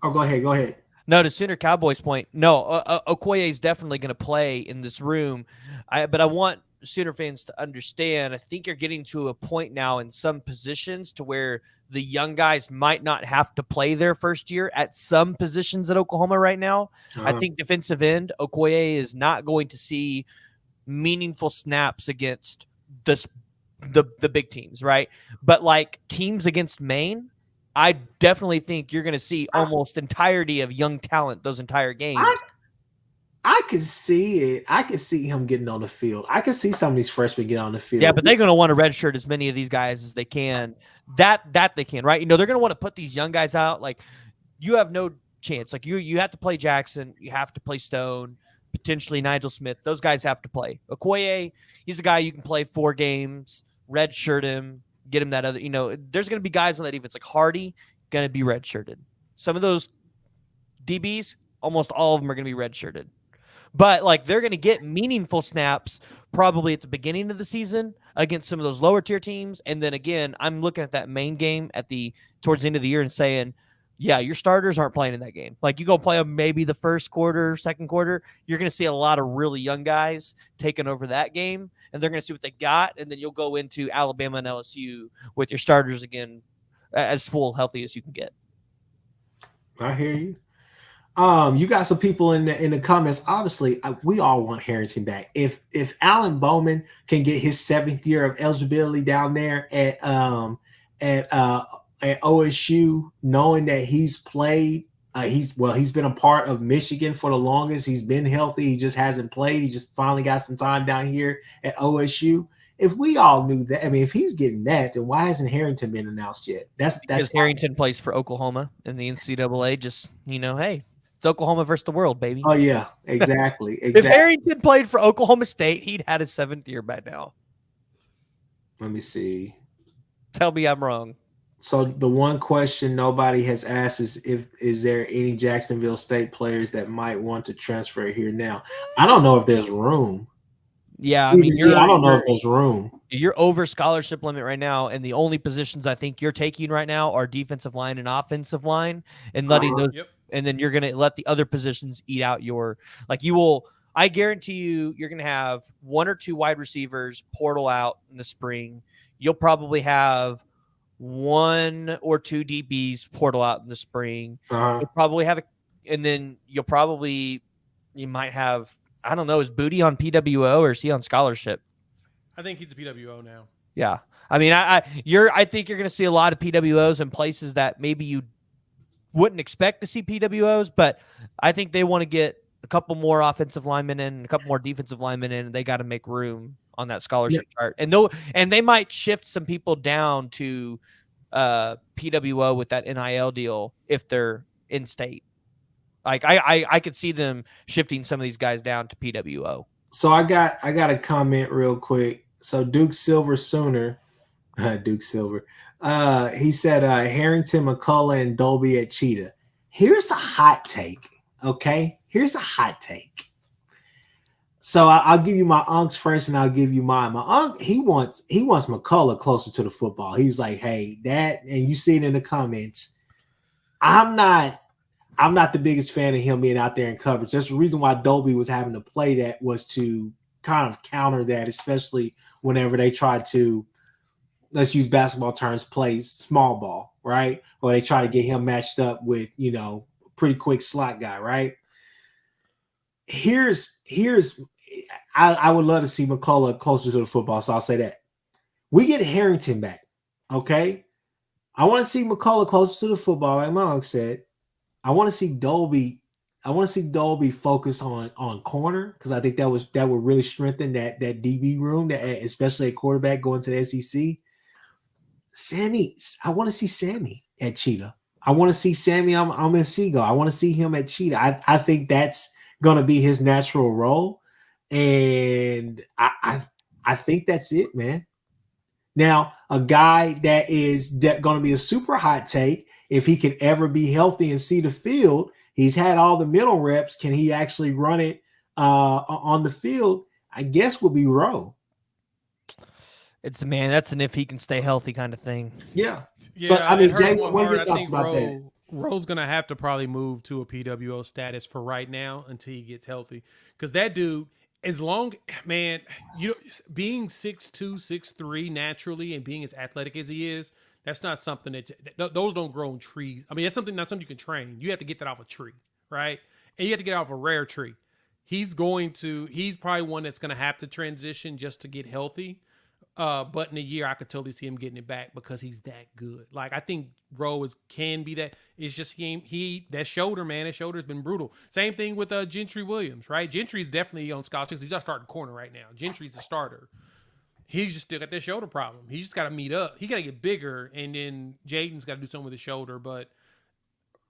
ahead. No, to Sooner Cowboys point. No, Okoye is definitely going to play in this room. But I want Sooner fans to understand. I think you're getting to a point now in some positions to where the young guys might not have to play their first year at some positions at Oklahoma right now. I think defensive end, Okoye is not going to see meaningful snaps against the big teams, right? But like teams against Maine, I definitely think you're going to see almost entirety of young talent those entire games. I could see it. I could see him getting on the field. I could see some of these freshmen get on the field. Yeah, but they're going to want to redshirt as many of these guys as they can. That they can, right? They're going to want to put these young guys out. Like, you have no chance. Like, you have to play Jackson. You have to play Stone, potentially Nigel Smith. Those guys have to play. Okoye, he's a guy you can play 4 games, redshirt him, get him that other. There's going to be guys on that defense like Hardy going to be redshirted. Some of those DBs, almost all of them are going to be redshirted. But like they're going to get meaningful snaps probably at the beginning of the season against some of those lower tier teams. And then again, I'm looking at that main game towards the end of the year and saying, yeah, your starters aren't playing in that game. Like you go play them maybe the first quarter, second quarter, you're going to see a lot of really young guys taking over that game, and they're going to see what they got. And then you'll go into Alabama and LSU with your starters again as full healthy as you can get. I hear you. You got some people in the comments. Obviously, we all want Harrington back. If Alan Bowman can get his 7th year of eligibility down there at OSU, knowing that he's played, he's been a part of Michigan for the longest. He's been healthy. He just hasn't played. He just finally got some time down here at OSU. If we all knew that, if he's getting that, then why hasn't Harrington been announced yet? That's because Harrington plays for Oklahoma in the NCAA. Just hey. It's Oklahoma versus the world, baby. Oh, yeah, exactly. If Harrington played for Oklahoma State, he'd had his 7th year by now. Let me see. Tell me I'm wrong. So the one question nobody has asked is there any Jacksonville State players that might want to transfer here now? I don't know if there's room. Yeah, I don't know if there's room. You're over scholarship limit right now, and the only positions I think you're taking right now are defensive line and offensive line, and letting those. Yep. And then you're going to let the other positions eat out I guarantee you're going to have 1 or 2 wide receivers portal out in the spring. You'll probably have 1 or 2 DBs portal out in the spring. You'll probably have you might have, I don't know, is Booty on PWO or is he on scholarship? I think he's a PWO now. Yeah. I think you're going to see a lot of PWOs in places that maybe you wouldn't expect to see PWOs, but I think they want to get a couple more offensive linemen in, a couple more defensive linemen in, and they got to make room on that scholarship chart. And they might shift some people down to PWO with that NIL deal if they're in state. Like I could see them shifting some of these guys down to PWO. So I got a comment real quick. So Duke Silver Sooner, Duke Silver. He said Harrington, McCullough, and Dolby at Cheetah. Here's a hot take, okay? Here's a hot take. So I'll give you my unc's first, and I'll give you mine. My unc, he wants McCullough closer to the football. He's like, hey, that, and you see it in the comments. I'm not the biggest fan of him being out there in coverage. That's the reason why Dolby was having to play that, was to kind of counter that, especially whenever they tried to, let's use basketball terms, play small ball, right? Or they try to get him matched up with, pretty quick slot guy, right? I would love to see McCullough closer to the football, so I'll say that. We get Harrington back, okay? I want to see McCullough closer to the football, like my uncle said. I want to see Dolby focus on corner, because I think that would really strengthen that DB room, especially at quarterback going to the SEC. Sammy, I want to see Sammy at Cheetah. I want to see Sammy. I'm in Seagull. I want to see him at Cheetah. I think that's going to be his natural role, and I think that's it, man. Now, a guy that is going to be a super hot take, if he can ever be healthy and see the field, he's had all the middle reps. Can he actually run it on the field? I guess would be Rowe. That's an if he can stay healthy kind of thing. Yeah. So, I mean, Jay, what are your thoughts about that? Rowe's going to have to probably move to a PWO status for right now until he gets healthy. Because that dude, being 6'2", 6'3" naturally and being as athletic as he is, that's not something those don't grow on trees. I mean, that's not something you can train. You have to get that off a tree, right? And you have to get it off a rare tree. He's probably one that's going to have to transition just to get healthy. But in a year, I could totally see him getting it back because he's that good. Like, I think Rowe can be that. It's just that shoulder, man. His shoulder's been brutal. Same thing with Gentry Williams, right? Gentry's definitely on scholarships. He's our starting corner right now. Gentry's the starter. He's just still got that shoulder problem. He just got to meet up. He got to get bigger, and then Jaden's got to do something with his shoulder. But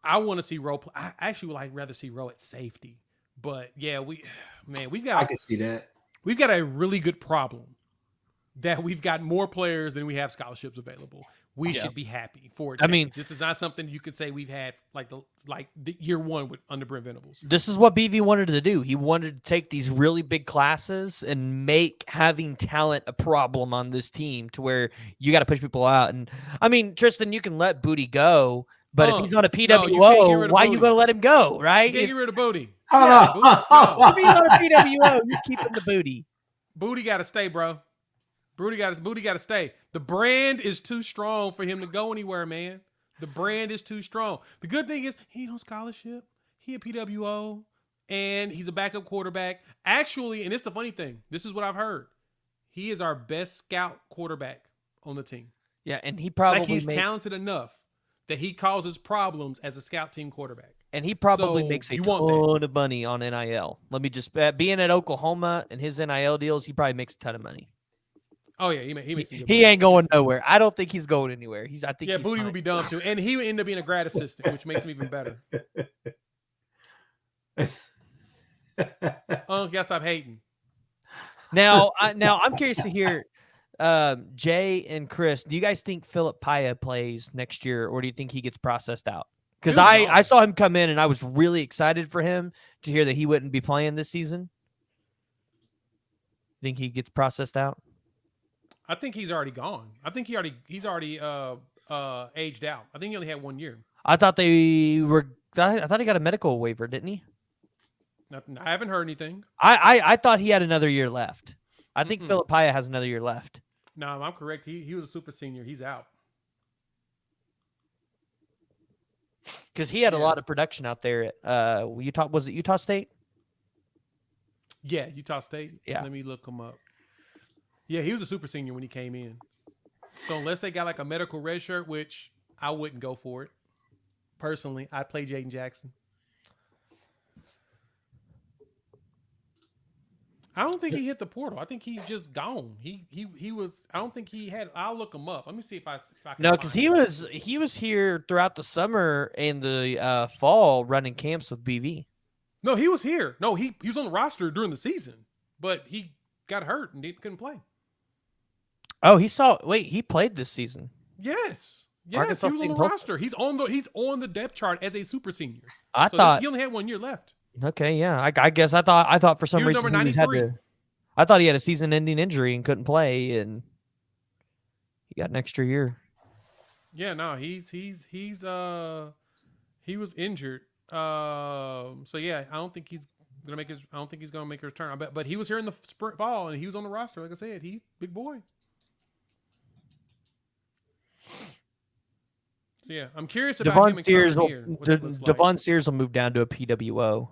I want to see Rowe. I actually would rather see Rowe at safety. But yeah, we've got. I can see that. We've got a really good problem. That we've got more players than we have scholarships available. We should be happy for it. I mean, this is not something you could say we've had like the year one under Brent Venables. This is what BV wanted to do. He wanted to take these really big classes and make having talent a problem on this team to where you got to push people out. And I mean, Tristan, you can let Booty go, but if he's on a PWO, why are you going to let him go? Right? You can't get rid of Booty. If he's on a PWO, you're keeping the Booty. Booty got to stay, bro. Booty got to stay. The brand is too strong for him to go anywhere, man. The brand is too strong. The good thing is he ain't on scholarship. He a PWO, and he's a backup quarterback. Actually, and it's the funny thing. This is what I've heard. He is our best scout quarterback on the team. Yeah, and he probably he's talented enough that he causes problems as a scout team quarterback. And he probably makes a ton of money on NIL. Let me just being at Oklahoma and his NIL deals, he probably makes a ton of money. Oh yeah, he ain't going nowhere. I don't think he's going anywhere. I think Booty would be dumb too, and he would end up being a grad assistant, which makes him even better. Guess I'm hating. Now I'm curious to hear Jay and Chris. Do you guys think Philip Paya plays next year, or do you think he gets processed out? Because I saw him come in and I was really excited for him to hear that he wouldn't be playing this season. Think he gets processed out? I think he's already gone. I think he's already aged out. I think he only had 1 year. I thought he got a medical waiver, didn't he? Nothing. I haven't heard anything. I thought he had another year left. I think Philip Paya has another year left. No, I'm correct. He was a super senior. He's out. Because he had a lot of production out there at Utah. Was it Utah State? Yeah, Utah State. Yeah. Let me look him up. Yeah, he was a super senior when he came in. So unless they got like a medical red shirt, which I wouldn't go for it. Personally, I'd play Jaden Jackson. I don't think he hit the portal. I think he's just gone. He was. I don't think he had. I'll look him up. Let me see if I can. No, because he was here throughout the summer and the fall running camps with BV. No, he was here. No, he was on the roster during the season, but he got hurt and couldn't play. Oh, he played this season. Yes, Arkansas he was on the roster. He's on the depth chart as a super senior. I thought he only had 1 year left. Okay, yeah. I guess I thought for some reason I thought he had a season-ending injury and couldn't play, and he got an extra year. Yeah, no, he was injured. So yeah, I don't think he's gonna make his return. But he was here in the spring, fall, and he was on the roster. Like I said, he's big boy. So yeah, I'm curious about him. Devon Sears will move down to a PWO,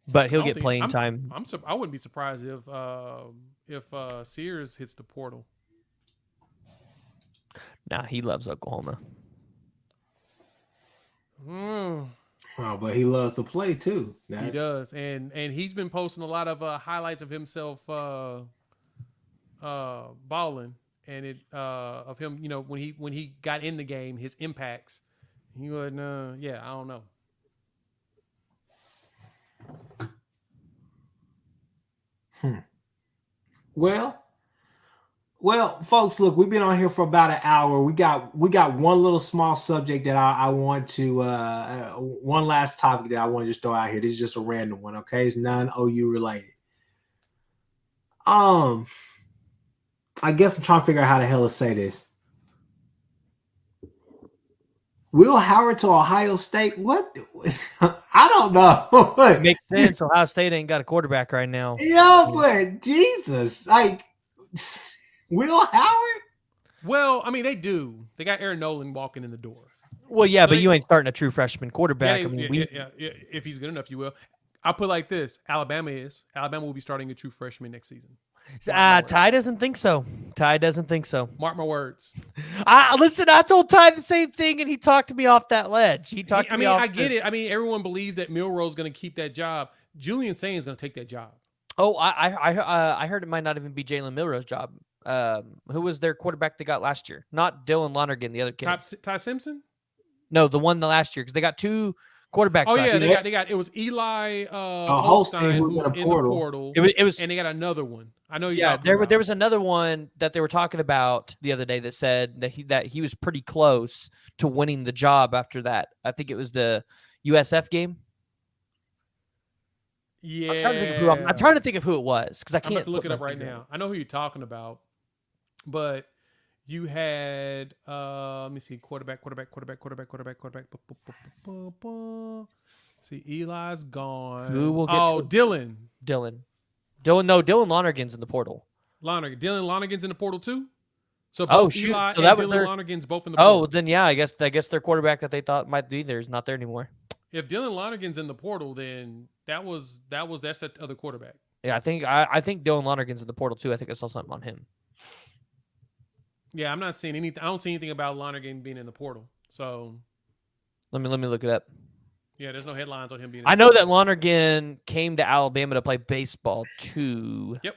but he'll get playing time. I wouldn't be surprised if Sears hits the portal. Nah, he loves Oklahoma. Oh, but he loves to play too. He does, and he's been posting a lot of highlights of himself balling, and of him, when he got in the game, his impacts. He would, I don't know. Well, Well, folks, look, we've been on here for about an hour. We got one little small subject that I want to one last topic that I want to just throw out here. This is just a random one, okay? It's non-OU related. I guess I'm trying to figure out how the hell to say this. Will Howard to Ohio State? What? I don't know. It makes sense. Ohio State ain't got a quarterback right now. Yeah, but Jesus, like Will Howard? Well, I mean, they do. They got Aaron Nolan walking in the door. Well, yeah, but you ain't starting a true freshman quarterback. Yeah, if he's good enough, you will. I'll put it like this: Alabama will be starting a true freshman next season. Ty doesn't think so. Ty doesn't think so. Mark my words. Listen, I told Ty the same thing, and he talked me off that ledge. I get it. I mean, everyone believes that Milroe's going to keep that job. Julian Sain is going to take that job. Oh, I heard it might not even be Jalen Milroe's job. Who was their quarterback they got last year? Not Dylan Lonergan, the other kid. Ty Simpson? No, the one the last year, because they got two quarterbacks. Oh yeah, year. they got. It was Eli Holstein who was in the portal. It was, and they got another one. I know. There was another one that they were talking about the other day that said that he was pretty close to winning the job after that. I think it was the USF game. Yeah, I'm trying to think of who it was because I can't I'm about to look it up right now. I know who you're talking about, but you had let me see, quarterback. See, Eli's gone. Who will get Dylan. Dylan Lonergan's in the portal. Dylan Lonergan's in the portal too. So both Eli and Dylan Lonergan's both in the portal. Oh, then yeah, I guess their quarterback that they thought might be there is not there anymore. If Dylan Lonergan's in the portal, then that's that other quarterback. Yeah, I think Dylan Lonergan's in the portal too. I think I saw something on him. Yeah, I'm not seeing anything. I don't see anything about Lonergan being in the portal. So let me look it up. Yeah, there's no headlines on him being. I know that Lonergan came to Alabama to play baseball too. Yep.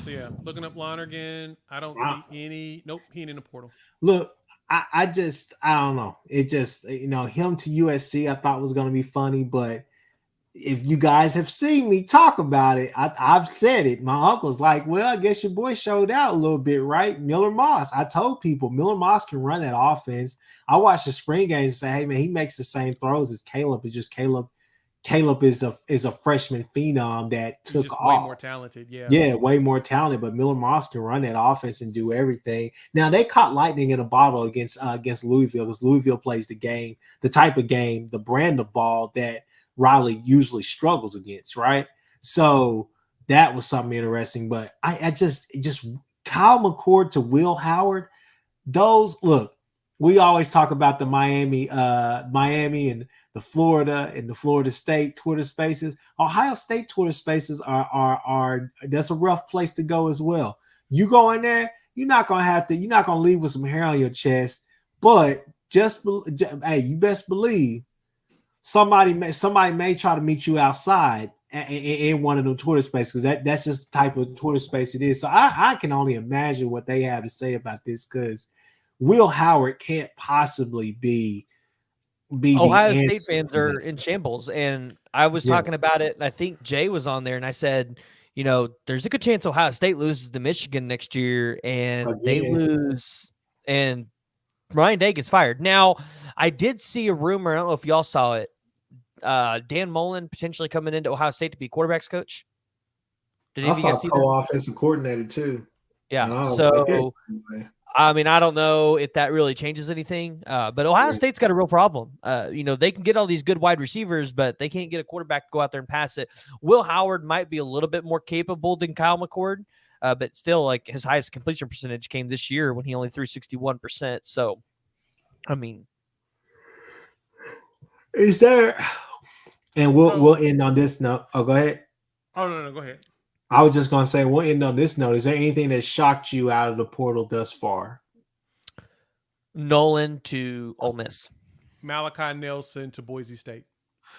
So yeah, looking up Lonergan, I don't see any. Nope, he ain't in the portal. Look, I don't know. It just, him to USC I thought was going to be funny, but if you guys have seen me talk about it, I've said it. My uncle's like, well, I guess your boy showed out a little bit, right? Miller Moss. I told people Miller Moss can run that offense. I watched the spring games and say, hey man, he makes the same throws as Caleb. It's just Caleb is a freshman phenom that took off. Way more talented, yeah. Yeah, way more talented. But Miller Moss can run that offense and do everything. Now they caught lightning in a bottle against Louisville because Louisville plays the type of game, the brand of ball that Riley usually struggles against, right? So that was something interesting. But I just Kyle McCord to Will Howard. We always talk about the Miami and the Florida State Twitter Spaces. Ohio State Twitter Spaces are that's a rough place to go as well. You go in there, you're not gonna leave with some hair on your chest, but you best believe somebody may try to meet you outside in one of them Twitter spaces because that's just the type of Twitter space it is. So I can only imagine what they have to say about this because Will Howard can't possibly be Ohio State fans are in shambles. And I was talking about it, and I think Jay was on there, and I said, there's a good chance Ohio State loses to Michigan next year, and they lose, and Ryan Day gets fired. Now, I did see a rumor, I don't know if y'all saw it, Dan Mullen potentially coming into Ohio State to be quarterback's coach. I saw co-offensive coordinator too. Yeah, so I mean, I don't know if that really changes anything, but Ohio State's got a real problem. They can get all these good wide receivers, but they can't get a quarterback to go out there and pass it. Will Howard might be a little bit more capable than Kyle McCord, but still, like, his highest completion percentage came this year when he only threw 61%. So, I mean, is there? And we'll end on this note. Oh, go ahead. Oh no, go ahead. I was just going to say, we'll end on this note. Is there anything that shocked you out of the portal thus far? Nolan to Ole Miss. Malachi Nelson to Boise State.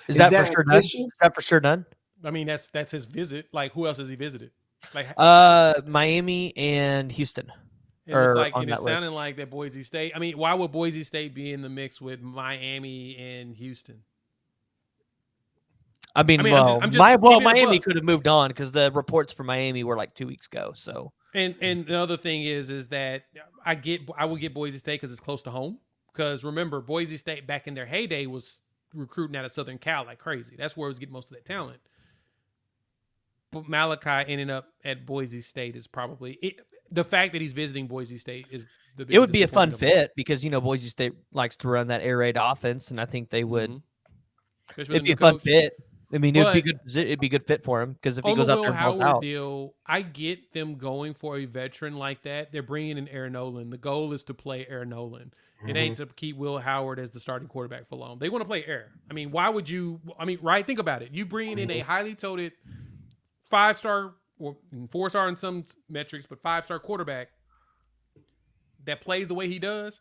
Is that for sure done? Is that for sure done? I mean, that's his visit. Like, who else has he visited? Like, Miami and Houston. And it's sounding like that Boise State. I mean, why would Boise State be in the mix with Miami and Houston? I mean, I'm just keeping it a Miami buck. could have moved on because the reports for Miami were like 2 weeks ago. So, And the other thing is that I would get Boise State because it's close to home. Because remember, Boise State back in their heyday was recruiting out of Southern Cal like crazy. That's where it was getting most of that talent. But Malachi ending up at Boise State is probably the fact that he's visiting Boise State is the biggest it would be a fun disappointment of all. fit because Boise State likes to run that air raid offense, and I think they would. Especially with It'd be the a fun coach. fit. I mean, it'd be But good. It'd be a good fit for him because if he On goes the out Will there and balls Howard out, deal, I get them going for a veteran like that. They're bringing in Aaron Nolan. The goal is to play Aaron Nolan. It ain't to keep Will Howard as the starting quarterback for long. They want to play Aaron. I mean, why would you? I mean, right? Think about it. You bringing in a highly touted 5-star or 4-star in some metrics, but 5-star quarterback that plays the way he does.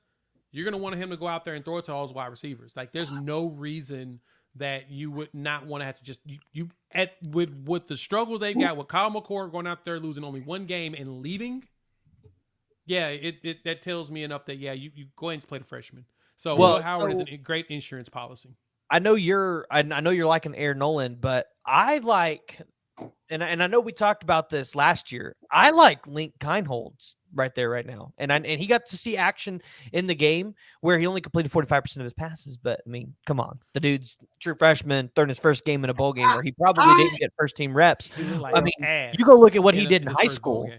You're going to want him to go out there and throw it to all his wide receivers. Like, there's no reason that you would not want to have to just with the struggles they've got with Kyle McCord going out there losing only one game and leaving. Yeah, it that tells me enough that you go ahead and play the freshman. So Will Howard is a great insurance policy. I know you're liking Aaron Nolan, but I like, and I know we talked about this last year. I like Link Kindholz right there right now, and he got to see action in the game where he only completed 45% of his passes. But I mean, come on, the dude's true freshman, throwing his first game in a bowl game where he probably didn't get first team reps. I mean, you go look at what he did in high school.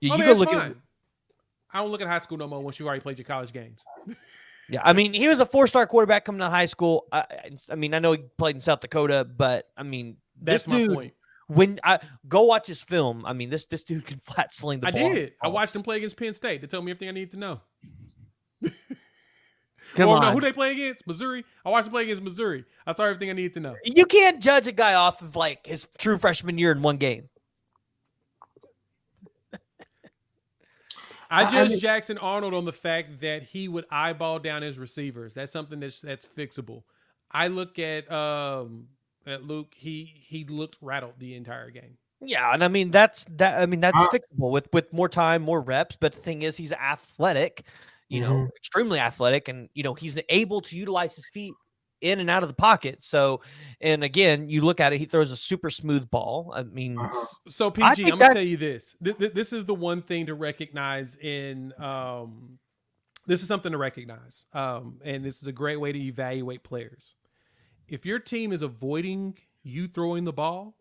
You go look at. I don't look at high school no more once you already played your college games. Yeah, I mean, he was a 4-star quarterback coming to high school. I mean, I know he played in South Dakota, but I mean, that's my point. When I go watch his film, I mean, this dude can flat sling the ball. I did. I watched him play against Penn State. They told me everything I need to know. Come on. No, who they play against? Missouri. I watched him play against Missouri. I saw everything I needed to know. You can't judge a guy off of like his true freshman year in one game. I judge Jackson Arnold on the fact that he would eyeball down his receivers. That's something that's fixable. I look at Luke. He looked rattled the entire game. Yeah, and I mean that's fixable with more time, more reps. But the thing is, he's athletic, extremely athletic, and he's able to utilize his feet in and out of the pocket. So, and again, you look at it, he throws a super smooth ball. I mean, so PG, I'm gonna tell you this. This is the one thing to recognize in this is something to recognize. And this is a great way to evaluate players. If your team is avoiding you throwing the ball,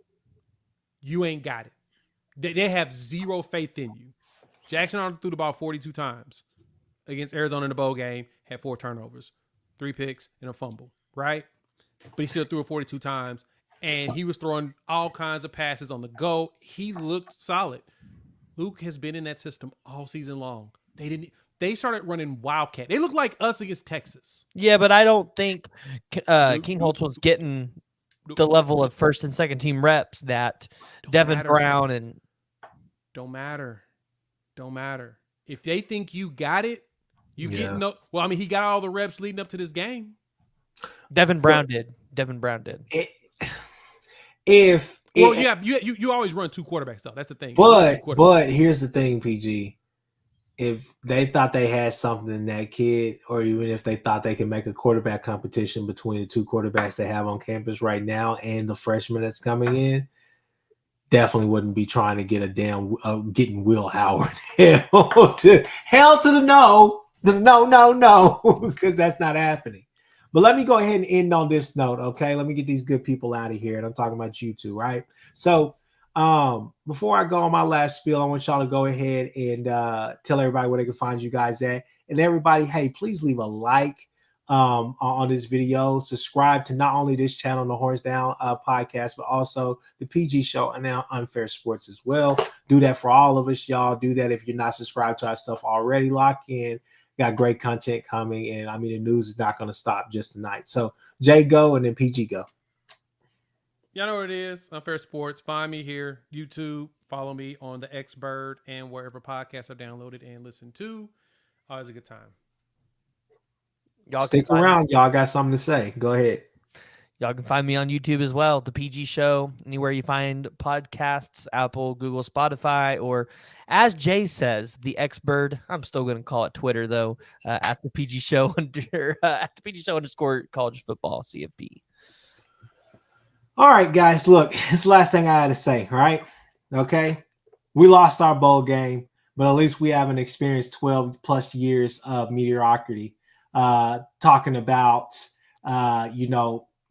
you ain't got it. They have zero faith in you. Jackson Arnold threw the ball 42 times against Arizona in the bowl game, had 4 turnovers, 3 picks, and a fumble. Right? But he still threw it 42 times, and he was throwing all kinds of passes on the go. He looked solid. Luke has been in that system all season long. They started running Wildcat. They look like us against Texas. Yeah, but I don't think Kindholz was getting the level of first and second team reps that Devin Brown and don't matter. If they think you got it, get no. Well, I mean, he got all the reps leading up to this game. Devin Brown did. You always run 2 quarterbacks though. That's the thing. But here's the thing, PG. If they thought they had something in that kid, or even if they thought they could make a quarterback competition between the 2 quarterbacks they have on campus right now and the freshman that's coming in, definitely wouldn't be trying to get getting Will Howard hell to the no, because that's not happening. But let me go ahead and end on this note, okay? Let me get these good people out of here, and I'm talking about you two, right? So before I go on my last spiel, I want y'all to go ahead and tell everybody where they can find you guys at. And everybody, hey, please leave a like on this video. Subscribe to not only this channel, the Horns Down podcast, but also the PG Show and now Unfair Sports as well. Do that for all of us, y'all. Do that if you're not subscribed to our stuff already. Lock in. Got great content coming, and I mean the news is not going to stop just tonight. So Jay, go, and then PG, go. Y'all know what it is. Unfair Sports. Find me here, YouTube. Follow me on the X-Bird and wherever podcasts are downloaded and listened to. Always a good time. Y'all stick around. Y'all got something to say. Go ahead. Y'all can find me on YouTube as well, The PG Show, anywhere you find podcasts, Apple, Google, Spotify, or as Jay says, the X-Bird. I'm still going to call it Twitter, though, at The PG Show, at The PG Show _ college football, CFP. All right, guys, look, it's the last thing I had to say, right? Okay. We lost our bowl game, but at least we haven't experienced 12 plus years of mediocrity. Talking about,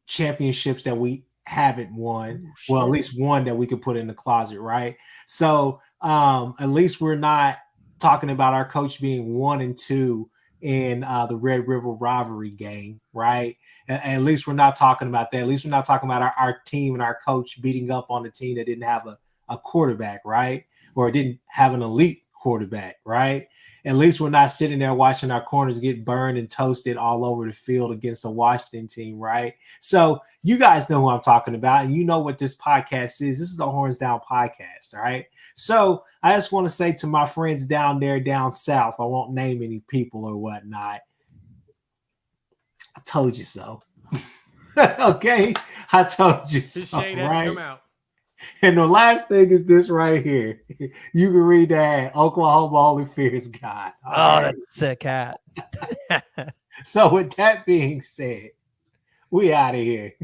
championships that we haven't won. Well, at least one that we could put in the closet, right? So at least we're not talking about our coach being 1-2 in the Red River rivalry game, right? At least we're not talking about that. At least we're not talking about our team and our coach beating up on the team that didn't have a quarterback, right? Or didn't have an elite quarterback, right? At least we're not sitting there watching our corners get burned and toasted all over the field against the Washington team, right? So you guys know who I'm talking about, and you know what this podcast is. This is the Horns Down podcast, all right? So I just want to say to my friends down there, down south, I won't name any people or whatnot. I told you so. Okay? I told you His so, shade had right? to come out. And the last thing is this right here. You can read that Oklahoma Only Fears God. Oh, that's a sick hat. So with that being said, we out of here.